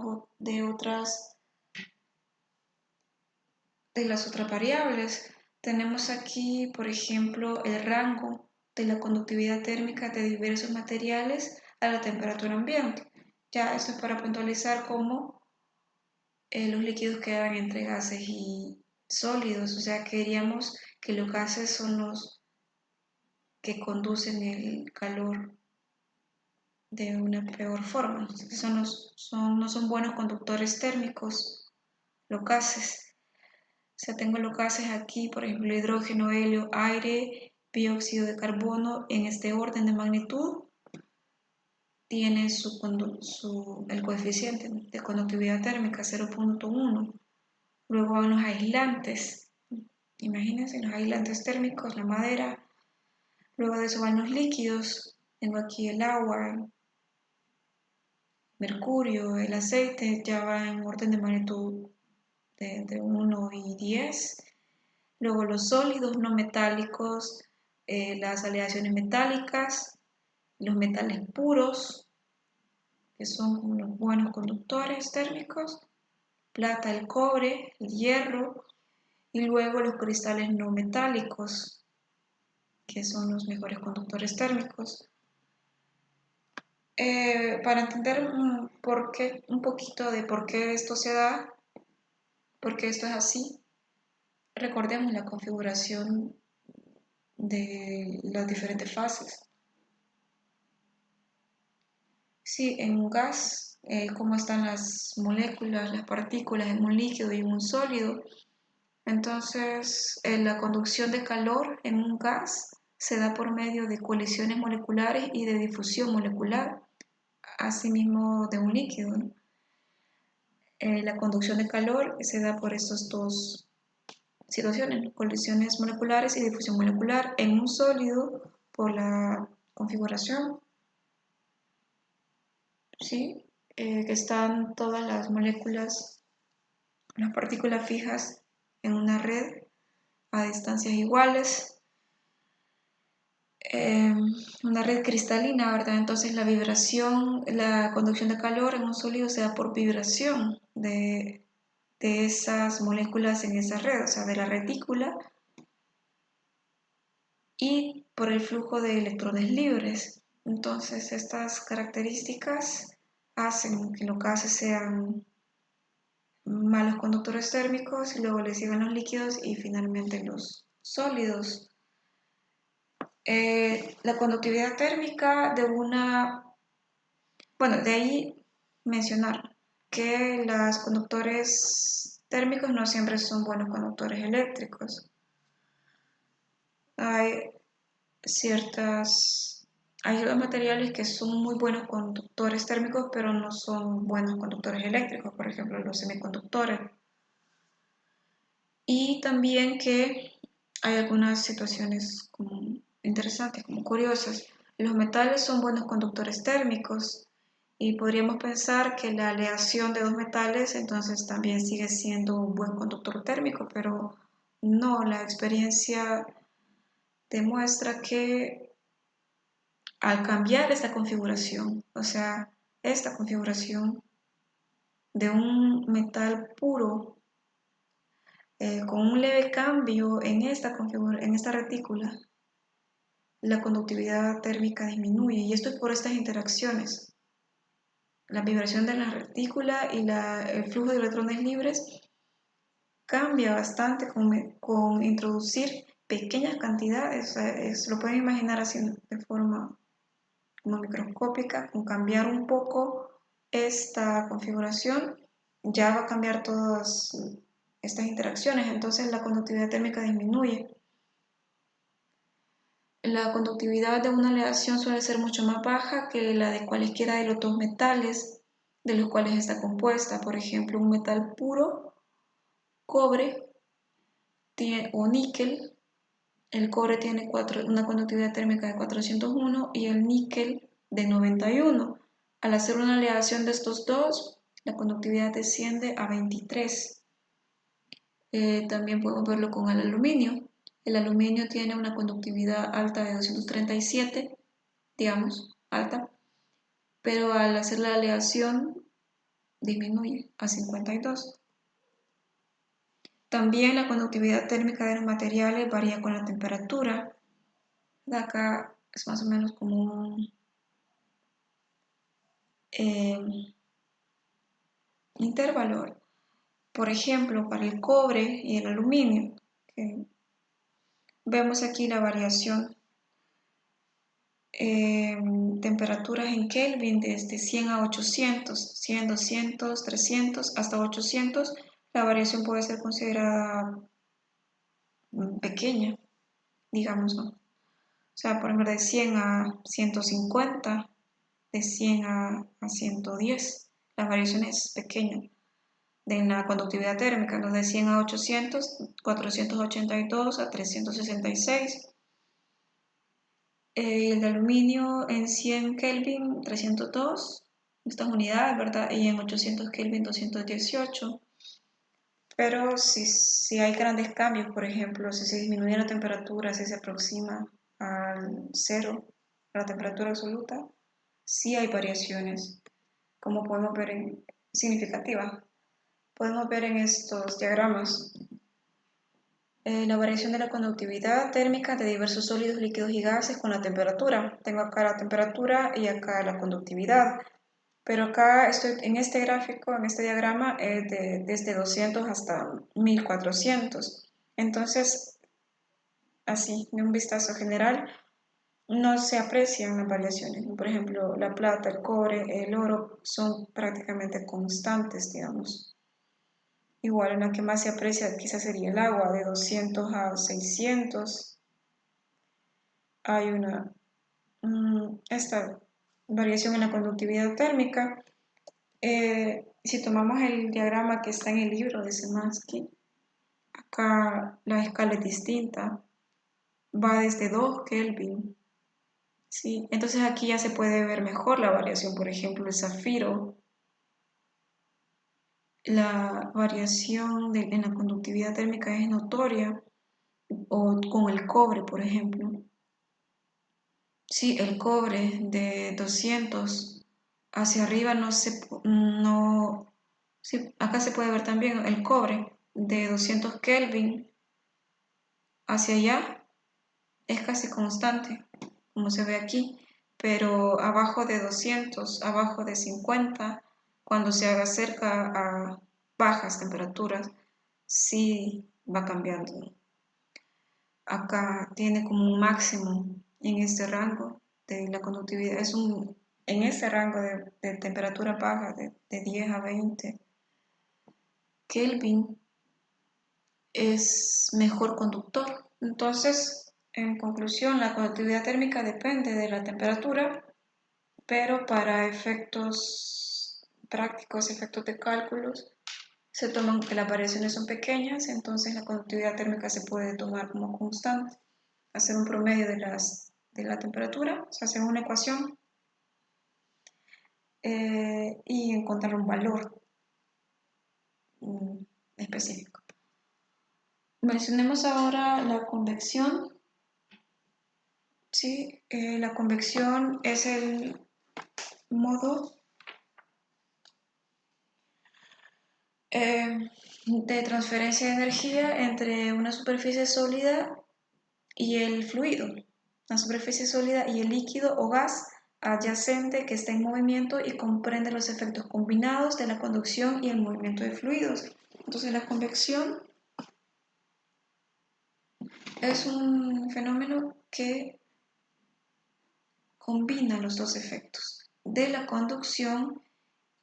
otras variables. Tenemos aquí, por ejemplo, el rango de la conductividad térmica de diversos materiales a la temperatura ambiente. Ya esto es para puntualizar cómo los líquidos quedan entre gases y sólidos, o sea, queríamos que los gases son los que conducen el calor de una peor forma. No son buenos conductores térmicos los gases. O sea, tengo los gases aquí, por ejemplo, hidrógeno, helio, aire, dióxido de carbono, en este orden de magnitud, tiene el coeficiente de conductividad térmica 0.1. Luego van los aislantes. Imagínense los aislantes térmicos, la madera. Luego de eso van los líquidos. Tengo aquí el agua, mercurio, el aceite, ya va en orden de magnitud de entre 1 y 10. Luego los sólidos no metálicos, las aleaciones metálicas, los metales puros, que son como los buenos conductores térmicos, plata, el cobre, el hierro, y luego los cristales no metálicos, que son los mejores conductores térmicos. Para entender un poquito de por qué esto se da, por qué esto es así, recordemos la configuración de las diferentes fases. Sí, en un gas, cómo están las moléculas, las partículas en un líquido y en un sólido. Entonces, la conducción de calor en un gas se da por medio de colisiones moleculares y de difusión molecular, asimismo de un líquido, ¿no? La conducción de calor se da por estas dos situaciones, colisiones moleculares y difusión molecular. En un sólido, por la configuración, ¿sí? Que están todas las moléculas, las partículas fijas en una red a distancias iguales. Una red cristalina, ¿verdad? Entonces la vibración, la conducción de calor en un sólido se da por vibración de esas moléculas en esa red, o sea, de la retícula, y por el flujo de electrones libres. Entonces estas características hacen que los gases sean malos conductores térmicos y luego le sigan los líquidos y finalmente los sólidos. La conductividad térmica de ahí mencionar que los conductores térmicos no siempre son buenos conductores eléctricos. Hay dos materiales que son muy buenos conductores térmicos, pero no son buenos conductores eléctricos, por ejemplo, los semiconductores. Y también que hay algunas situaciones como interesantes, como curiosas. Los metales son buenos conductores térmicos y podríamos pensar que la aleación de dos metales entonces también sigue siendo un buen conductor térmico, pero no, la experiencia demuestra que al cambiar esta configuración, o sea, esta configuración de un metal puro con un leve cambio en esta retícula, la conductividad térmica disminuye y esto es por estas interacciones. La vibración de la retícula y el flujo de electrones libres cambia bastante con introducir pequeñas cantidades, lo pueden imaginar así de forma como microscópica, con cambiar un poco esta configuración, ya va a cambiar todas estas interacciones, entonces la conductividad térmica disminuye. La conductividad de una aleación suele ser mucho más baja que la de cualesquiera de los dos metales de los cuales está compuesta. Por ejemplo, un metal puro, cobre o níquel. El cobre tiene una conductividad térmica de 401 y el níquel de 91. Al hacer una aleación de estos dos, la conductividad desciende a 23. También podemos verlo con el aluminio. El aluminio tiene una conductividad alta de 237, digamos, alta, pero al hacer la aleación disminuye a 52. También la conductividad térmica de los materiales varía con la temperatura. De acá es más o menos como un intervalo. Por ejemplo, para el cobre y el aluminio, vemos aquí la variación. Temperaturas en Kelvin desde 100 a 800, 100, 200, 300 hasta 800, la variación puede ser considerada pequeña, digamos, ¿no? O sea, por ejemplo, de 100 a 150, de 100 a 110, la variación es pequeña. De la conductividad térmica, ¿no? De 100 a 800, 482 a 366. El de aluminio en 100 Kelvin 302, estas unidades, ¿verdad? Y en 800 Kelvin 218. Pero si hay grandes cambios, por ejemplo, si se disminuye la temperatura, si se aproxima al cero, la temperatura absoluta, sí hay variaciones, como podemos ver significativas. Podemos ver en estos diagramas la variación de la conductividad térmica de diversos sólidos, líquidos y gases con la temperatura. Tengo acá la temperatura y acá la conductividad. Pero acá estoy en este gráfico, en este diagrama, es desde 200 hasta 1400. Entonces, así, de un vistazo general, no se aprecian las variaciones. Por ejemplo, la plata, el cobre, el oro son prácticamente constantes, digamos. Igual en la que más se aprecia quizás sería el agua, de 200 a 600. Hay esta variación en la conductividad térmica. Si tomamos el diagrama que está en el libro de Szymanski, acá la escala es distinta, va desde 2 Kelvin. ¿Sí? Entonces aquí ya se puede ver mejor la variación, por ejemplo, el zafiro. La variación en la conductividad térmica es notoria, o con el cobre, por ejemplo. Sí, el cobre de 200 hacia arriba sí, acá se puede ver también el cobre de 200 Kelvin hacia allá es casi constante, como se ve aquí, pero abajo de 200, abajo de 50, cuando se haga cerca a bajas temperaturas, sí va cambiando. Acá tiene como un máximo en este rango de la conductividad, en este rango de temperatura baja de 10 a 20 Kelvin es mejor conductor. Entonces, en conclusión, la conductividad térmica depende de la temperatura, pero para efectos prácticos, efectos de cálculos, se toman que las variaciones son pequeñas, entonces la conductividad térmica se puede tomar como constante, hacer un promedio de la temperatura, o sea, hacer una ecuación y encontrar un valor específico. Mencionemos ahora la convección. Sí, la convección es el modo de transferencia de energía entre una superficie sólida y el fluido, la superficie sólida y el líquido o gas adyacente que está en movimiento y comprende los efectos combinados de la conducción y el movimiento de fluidos. Entonces la convección es un fenómeno que combina los dos efectos de la conducción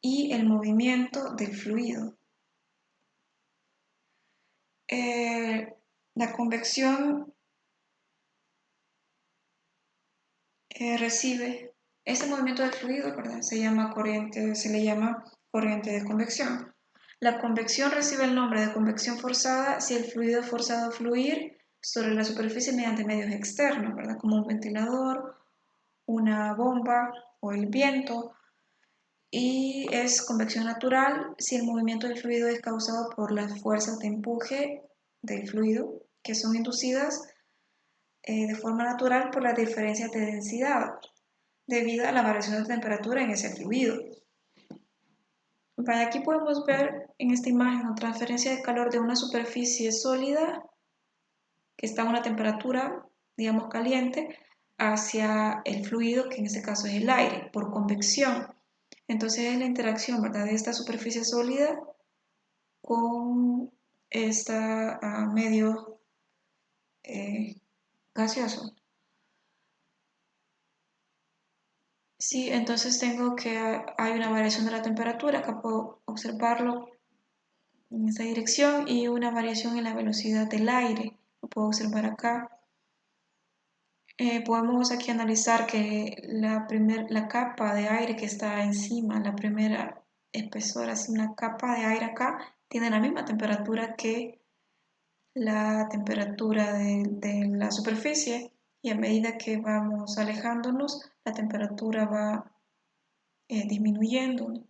y el movimiento del fluido. La convección recibe este movimiento del fluido, ¿verdad? Se le llama corriente de convección. La convección recibe el nombre de convección forzada si el fluido es forzado a fluir sobre la superficie mediante medios externos, ¿verdad? Como un ventilador, una bomba o el viento. Y es convección natural si el movimiento del fluido es causado por las fuerzas de empuje del fluido que son inducidas de forma natural por las diferencias de densidad debido a la variación de temperatura en ese fluido. Vaya, aquí podemos ver en esta imagen la transferencia de calor de una superficie sólida que está a una temperatura, digamos, caliente, hacia el fluido, que en este caso es el aire, por convección. Entonces es la interacción, ¿verdad?, de esta superficie sólida con este medio gaseoso. Sí, entonces tengo que hay una variación de la temperatura, acá puedo observarlo en esta dirección, y una variación en la velocidad del aire, lo puedo observar acá. Podemos aquí analizar que la capa de aire que está encima, la primera espesor, así una capa de aire acá, tiene la misma temperatura que la temperatura de la superficie, y a medida que vamos alejándonos, la temperatura va disminuyendo.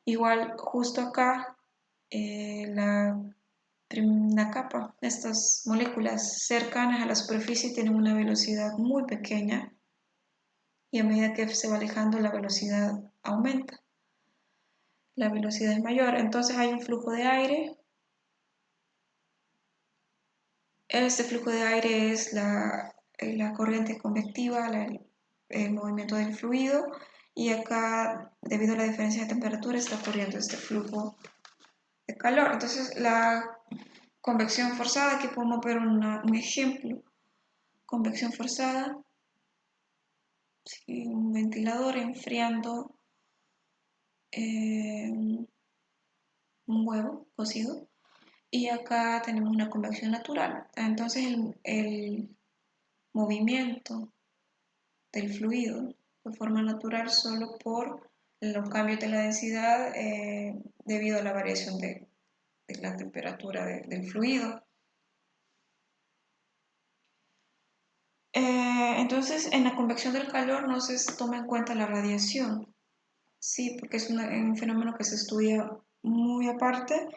Igual justo acá, la capa, estas moléculas cercanas a la superficie tienen una velocidad muy pequeña, y a medida que se va alejando la velocidad aumenta, la velocidad es mayor. Entonces hay un flujo de aire. Este flujo de aire es la corriente convectiva, el movimiento del fluido, y acá, debido a la diferencia de temperatura, está ocurriendo este flujo de calor. Entonces la convección forzada, aquí podemos ver un ejemplo. Convección forzada, ¿sí? Un ventilador enfriando un huevo cocido, y acá tenemos una convección natural. Entonces el movimiento del fluido de forma natural solo por los cambios de la densidad debido a la variación de la temperatura del fluido. Entonces, en la convección del calor no se toma en cuenta la radiación, sí, porque es un fenómeno que se estudia muy aparte.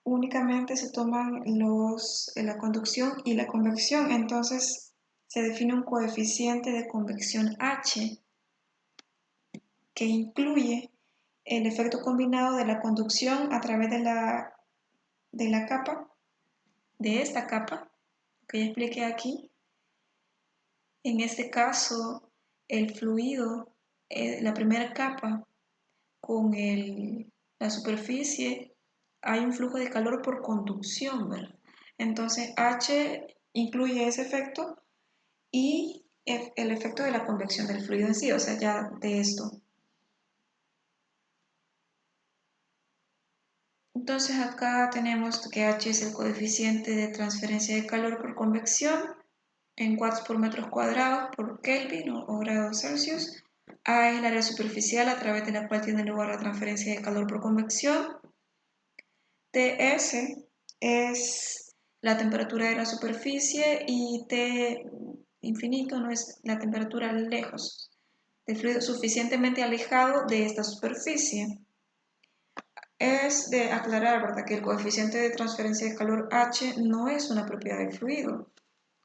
Únicamente se toman la conducción y la convección. Entonces se define un coeficiente de convección H que incluye el efecto combinado de la conducción a través de la capa, de esta capa, que ya expliqué aquí. En este caso, el fluido, la primera capa con la superficie, hay un flujo de calor por conducción, ¿verdad? Entonces H incluye ese efecto y el efecto de la convección del fluido en sí, o sea, ya de esto. Entonces acá tenemos que H es el coeficiente de transferencia de calor por convección en watts por metros cuadrados por Kelvin o grados Celsius. A es el área superficial a través de la cual tiene lugar la transferencia de calor por convección. Ts es la temperatura de la superficie, y T infinito no es la temperatura lejos del fluido, suficientemente alejado de esta superficie. Es de aclarar, ¿verdad?, que el coeficiente de transferencia de calor H no es una propiedad del fluido,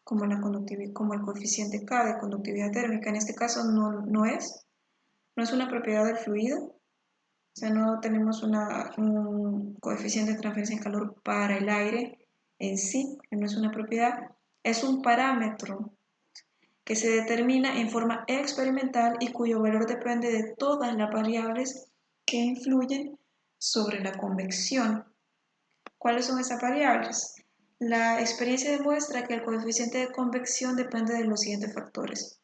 como el coeficiente K de conductividad térmica. En este caso no es una propiedad del fluido. O sea, no tenemos un coeficiente de transferencia de calor para el aire en sí, que no es una propiedad. Es un parámetro que se determina en forma experimental y cuyo valor depende de todas las variables que influyen sobre la convección. ¿Cuáles son esas variables? La experiencia demuestra que el coeficiente de convección depende de los siguientes factores: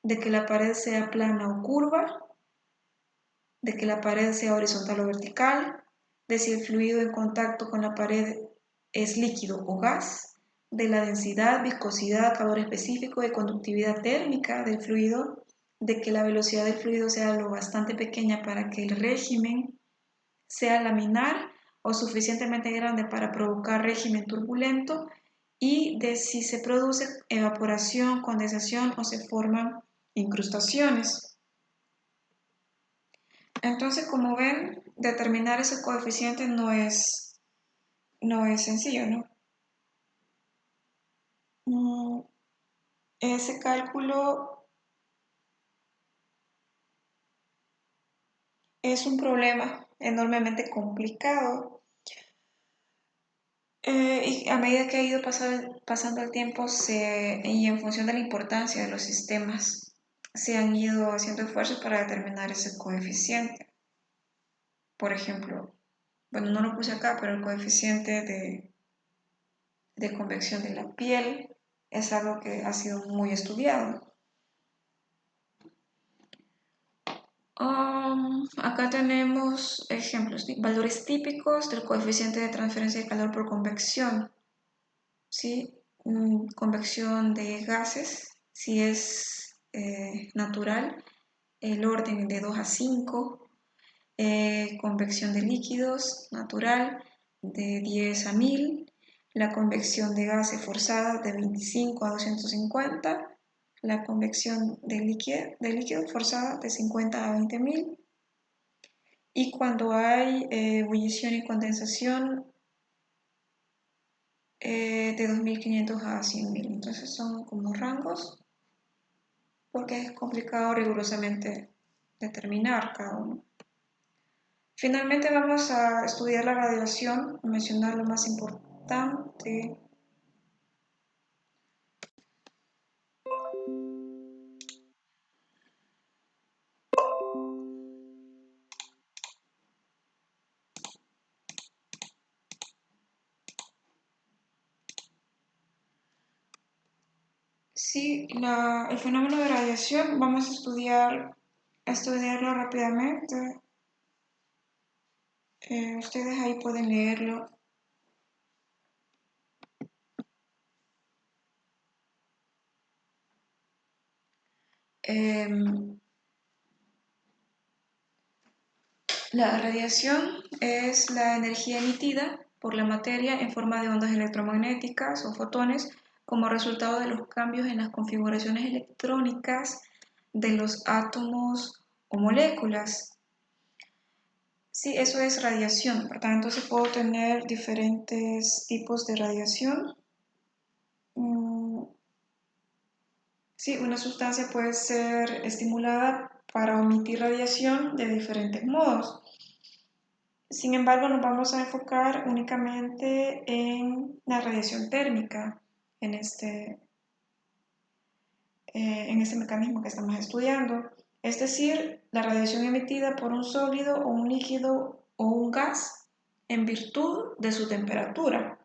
de que la pared sea plana o curva, de que la pared sea horizontal o vertical, de si el fluido en contacto con la pared es líquido o gas, de la densidad, viscosidad, calor específico y conductividad térmica del fluido, de que la velocidad del fluido sea lo bastante pequeña para que el régimen sea laminar o suficientemente grande para provocar régimen turbulento, y de si se produce evaporación, condensación o se forman incrustaciones. Entonces, como ven, determinar ese coeficiente no es sencillo, ¿no? Ese cálculo es un problema enormemente complicado. Y a medida que ha ido pasando el tiempo y en función de la importancia de los sistemas, se han ido haciendo esfuerzos para determinar ese coeficiente. Por ejemplo, bueno, no lo puse acá, pero el coeficiente de convección de la piel es algo que ha sido muy estudiado. Acá tenemos ejemplos, valores típicos del coeficiente de transferencia de calor por convección. ¿Sí? Convección de gases, si es natural, el orden de 2 a 5. Convección de líquidos, natural, de 10 a 1000. La convección de gases forzada de 25 a 250. La convección de líquido forzada de 50 a 20.000. Y cuando hay ebullición y condensación, de 2500 a 100.000. Entonces son como rangos porque es complicado rigurosamente determinar cada uno. Finalmente vamos a estudiar la radiación, a mencionar lo más importante. Sí, el fenómeno de radiación vamos a estudiarlo rápidamente. Ustedes ahí pueden leerlo. La radiación es la energía emitida por la materia en forma de ondas electromagnéticas o fotones como resultado de los cambios en las configuraciones electrónicas de los átomos o moléculas. Sí, eso es radiación. Por tanto, se puede tener diferentes tipos de radiación. Sí, una sustancia puede ser estimulada para emitir radiación de diferentes modos. Sin embargo, nos vamos a enfocar únicamente en la radiación térmica, en este mecanismo que estamos estudiando. Es decir, la radiación emitida por un sólido o un líquido o un gas en virtud de su temperatura.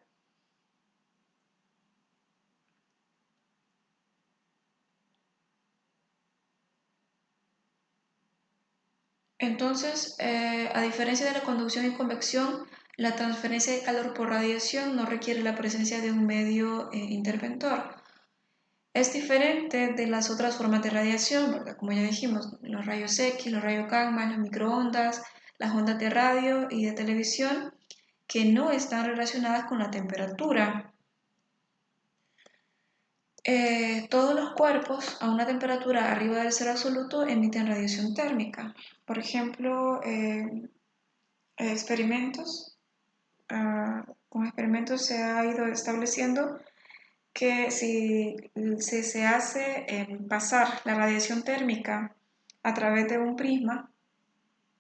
Entonces, a diferencia de la conducción y convección, la transferencia de calor por radiación no requiere la presencia de un medio interventor. Es diferente de las otras formas de radiación, ¿verdad? Como ya dijimos, los rayos X, los rayos gamma, las microondas, las ondas de radio y de televisión, que no están relacionadas con la temperatura. Todos los cuerpos a una temperatura arriba del cero absoluto emiten radiación térmica. Por ejemplo, con experimentos se ha ido estableciendo que si se hace pasar la radiación térmica a través de un prisma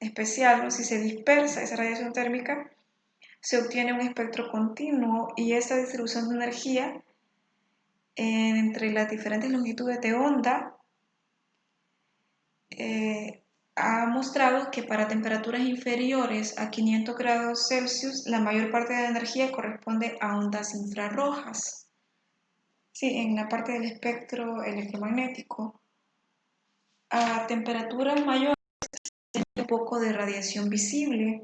especial, o si se dispersa esa radiación térmica, se obtiene un espectro continuo y esta distribución de energía entre las diferentes longitudes de onda ha mostrado que para temperaturas inferiores a 500 grados Celsius la mayor parte de la energía corresponde a ondas infrarrojas. Sí, en la parte del espectro electromagnético. A temperaturas mayores hay un poco de radiación visible.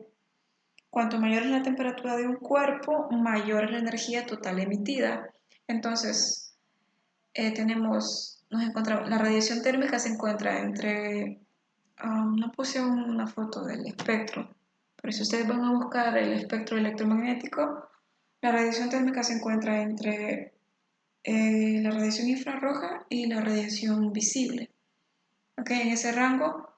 Cuanto mayor es la temperatura de un cuerpo, mayor es la energía total emitida. Entonces, la radiación térmica se encuentra entre, no puse una foto del espectro, pero si ustedes van a buscar el espectro electromagnético, la radiación térmica se encuentra entre la radiación infrarroja y la radiación visible. En ese rango,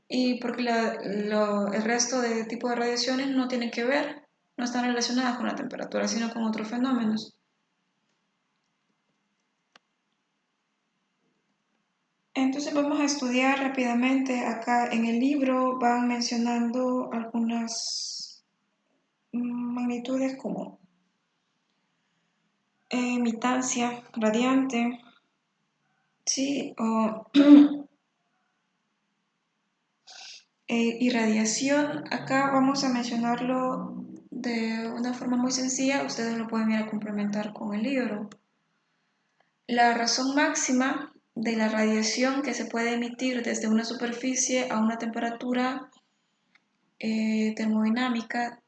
y porque el resto de tipos de radiaciones no tienen que ver, no están relacionadas con la temperatura, sino con otros fenómenos. Entonces vamos a estudiar rápidamente. Acá en el libro van mencionando algunas magnitudes como mitancia radiante, ¿sí? O irradiación. Acá vamos a mencionarlo de una forma muy sencilla. Ustedes lo pueden ir a complementar con el libro. La razón máxima de la radiación que se puede emitir desde una superficie a una temperatura termodinámica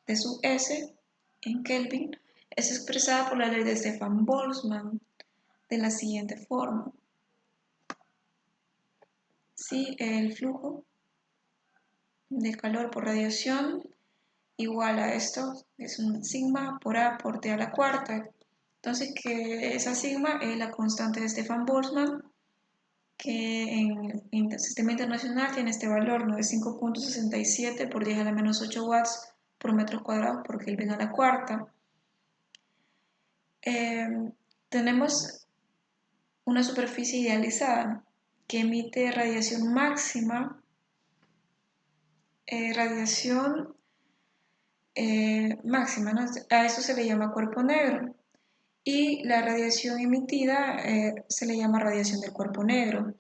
de sub S en Kelvin es expresada por la ley de Stefan-Boltzmann de la siguiente forma. ¿Sí? El flujo de calor por radiación igual a esto, es un sigma por A por T a la cuarta. Entonces, que esa sigma es la constante de Stefan-Boltzmann, que en el sistema internacional tiene este valor, ¿no? De 5.67 por 10 a la menos 8 watts por metro cuadrado por Kelvin a la cuarta. Tenemos una superficie idealizada que emite radiación máxima, máxima, ¿no? A eso se le llama cuerpo negro, y la radiación emitida se le llama radiación del cuerpo negro.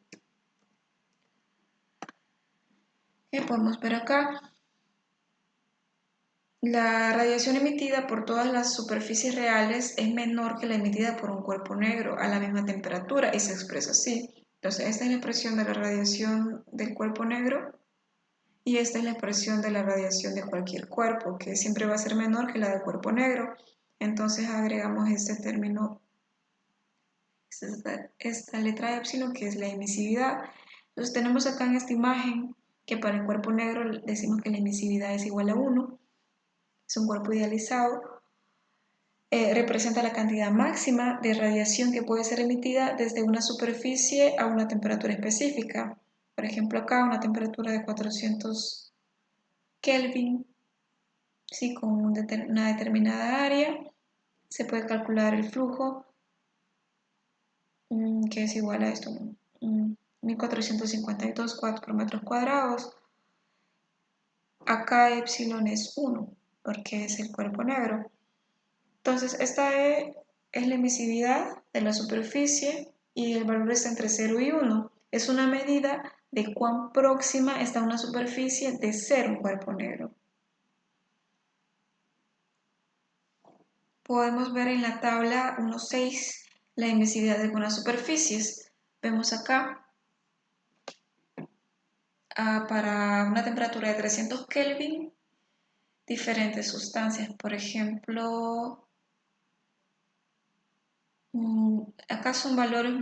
Podemos ver acá. La radiación emitida por todas las superficies reales es menor que la emitida por un cuerpo negro a la misma temperatura y se expresa así. Entonces, esta es la expresión de la radiación del cuerpo negro y esta es la expresión de la radiación de cualquier cuerpo, que siempre va a ser menor que la del cuerpo negro. Entonces, agregamos este término, esta letra epsilon, que es la emisividad. Entonces, tenemos acá en esta imagen que para el cuerpo negro decimos que la emisividad es igual a 1. Es un cuerpo idealizado, representa la cantidad máxima de radiación que puede ser emitida desde una superficie a una temperatura específica. Por ejemplo, acá una temperatura de 400 Kelvin, ¿sí? Con una determinada área, se puede calcular el flujo, que es igual a esto, 1452 watts por metros cuadrados. Acá epsilon es 1, porque es el cuerpo negro. Entonces, esta es la emisividad de la superficie y el valor está entre 0 y 1. Es una medida de cuán próxima está una superficie de ser un cuerpo negro. Podemos ver en la tabla 1.6 la emisividad de algunas superficies. Vemos acá, para una temperatura de 300 Kelvin, diferentes sustancias. Por ejemplo, acá son valores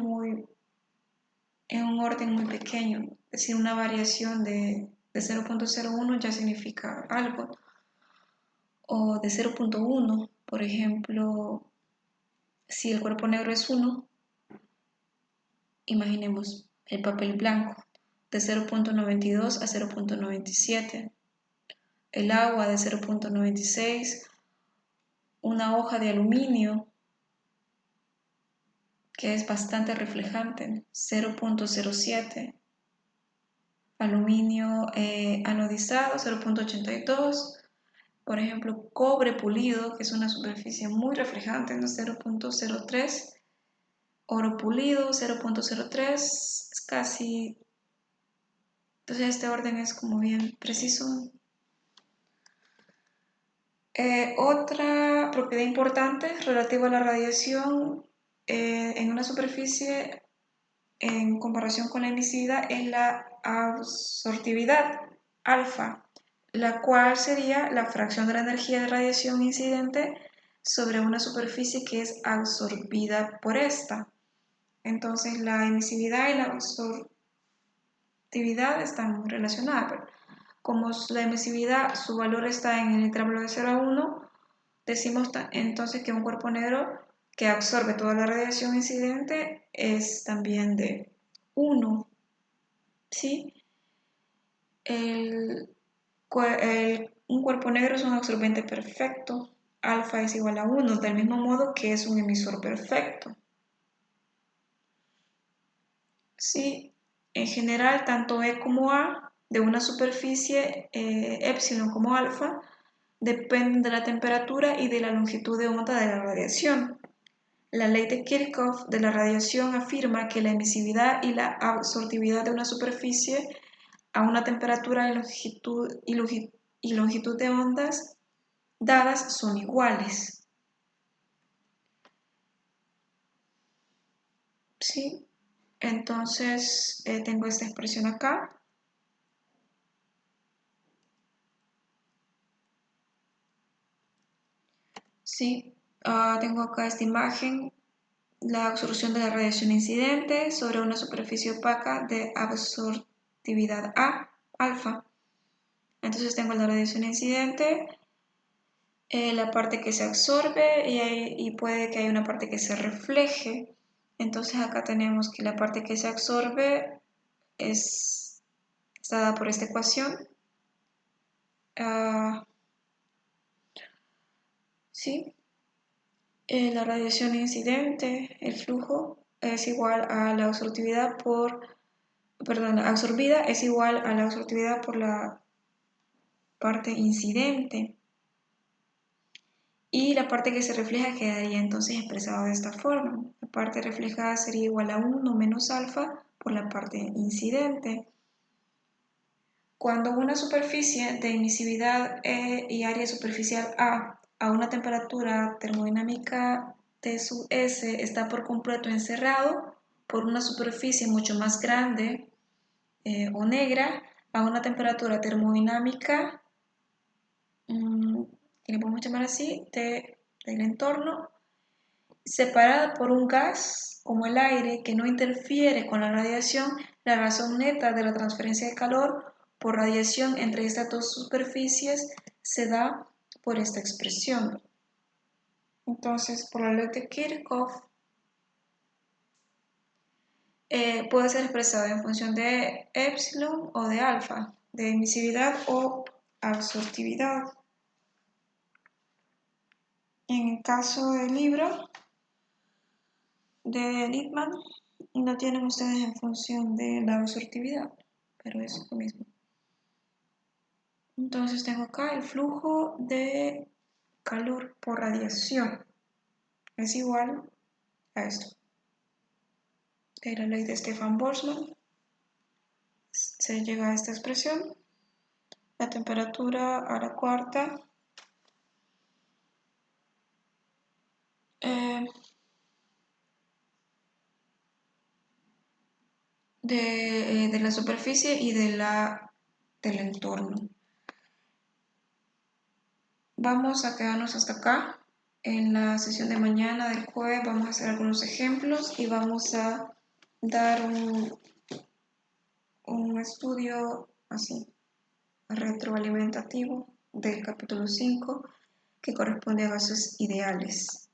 en un orden muy pequeño, es decir, una variación de 0.01 ya significa algo, o de 0.1, por ejemplo, si el cuerpo negro es 1, imaginemos el papel blanco, de 0.92 a 0.97, el agua de 0.96, una hoja de aluminio, que es bastante reflejante, 0.07, aluminio anodizado 0.82, por ejemplo cobre pulido, que es una superficie muy reflejante, 0.03, oro pulido 0.03, es casi, entonces este orden es como bien preciso. Otra propiedad importante relativa a la radiación en una superficie en comparación con la emisividad es la absortividad alfa, la cual sería la fracción de la energía de radiación incidente sobre una superficie que es absorbida por esta. Entonces la emisividad y la absortividad están relacionadas. Pero como la emisividad, su valor está en el intervalo de 0 a 1, decimos entonces que un cuerpo negro que absorbe toda la radiación incidente es también de 1. ¿Sí? Un cuerpo negro es un absorbente perfecto, alfa es igual a 1, del mismo modo que es un emisor perfecto. ¿Sí? En general, tanto E como A de una superficie epsilon como alfa dependen de la temperatura y de la longitud de onda de la radiación. La ley de Kirchhoff de la radiación afirma que la emisividad y la absortividad de una superficie a una temperatura y longitud de ondas dadas son iguales. ¿Sí? Entonces tengo esta expresión acá. ¿Sí? Tengo acá esta imagen, la absorción de la radiación incidente sobre una superficie opaca de absortividad A, alfa. Entonces tengo la radiación incidente, la parte que se absorbe y puede que haya una parte que se refleje. Entonces acá tenemos que la parte que se absorbe está dada por esta ecuación. ¿Sí? La radiación incidente, el flujo, es igual a la absortividad la absorbida es igual a la absortividad por la parte incidente. Y la parte que se refleja quedaría entonces expresada de esta forma. La parte reflejada sería igual a 1 menos alfa por la parte incidente. Cuando una superficie de emisividad E y área superficial a una temperatura termodinámica T sub S está por completo encerrado por una superficie mucho más grande o negra a una temperatura termodinámica, que le podemos llamar así, del entorno, separada por un gas como el aire que no interfiere con la radiación. La razón neta de la transferencia de calor por radiación entre estas dos superficies se da por esta expresión. Entonces, por la ley de Kirchhoff, puede ser expresado en función de epsilon o de alfa, de emisividad o absortividad. En el caso del libro de Lippmann, no tienen ustedes en función de la absortividad, pero es lo mismo. Entonces tengo acá el flujo de calor por radiación. Es igual a esto. De la ley de Stefan Boltzmann se llega a esta expresión. La temperatura a la cuarta de la superficie y del entorno. Vamos a quedarnos hasta acá. En la sesión de mañana del jueves vamos a hacer algunos ejemplos y vamos a dar un estudio así retroalimentativo del capítulo 5 que corresponde a gases ideales.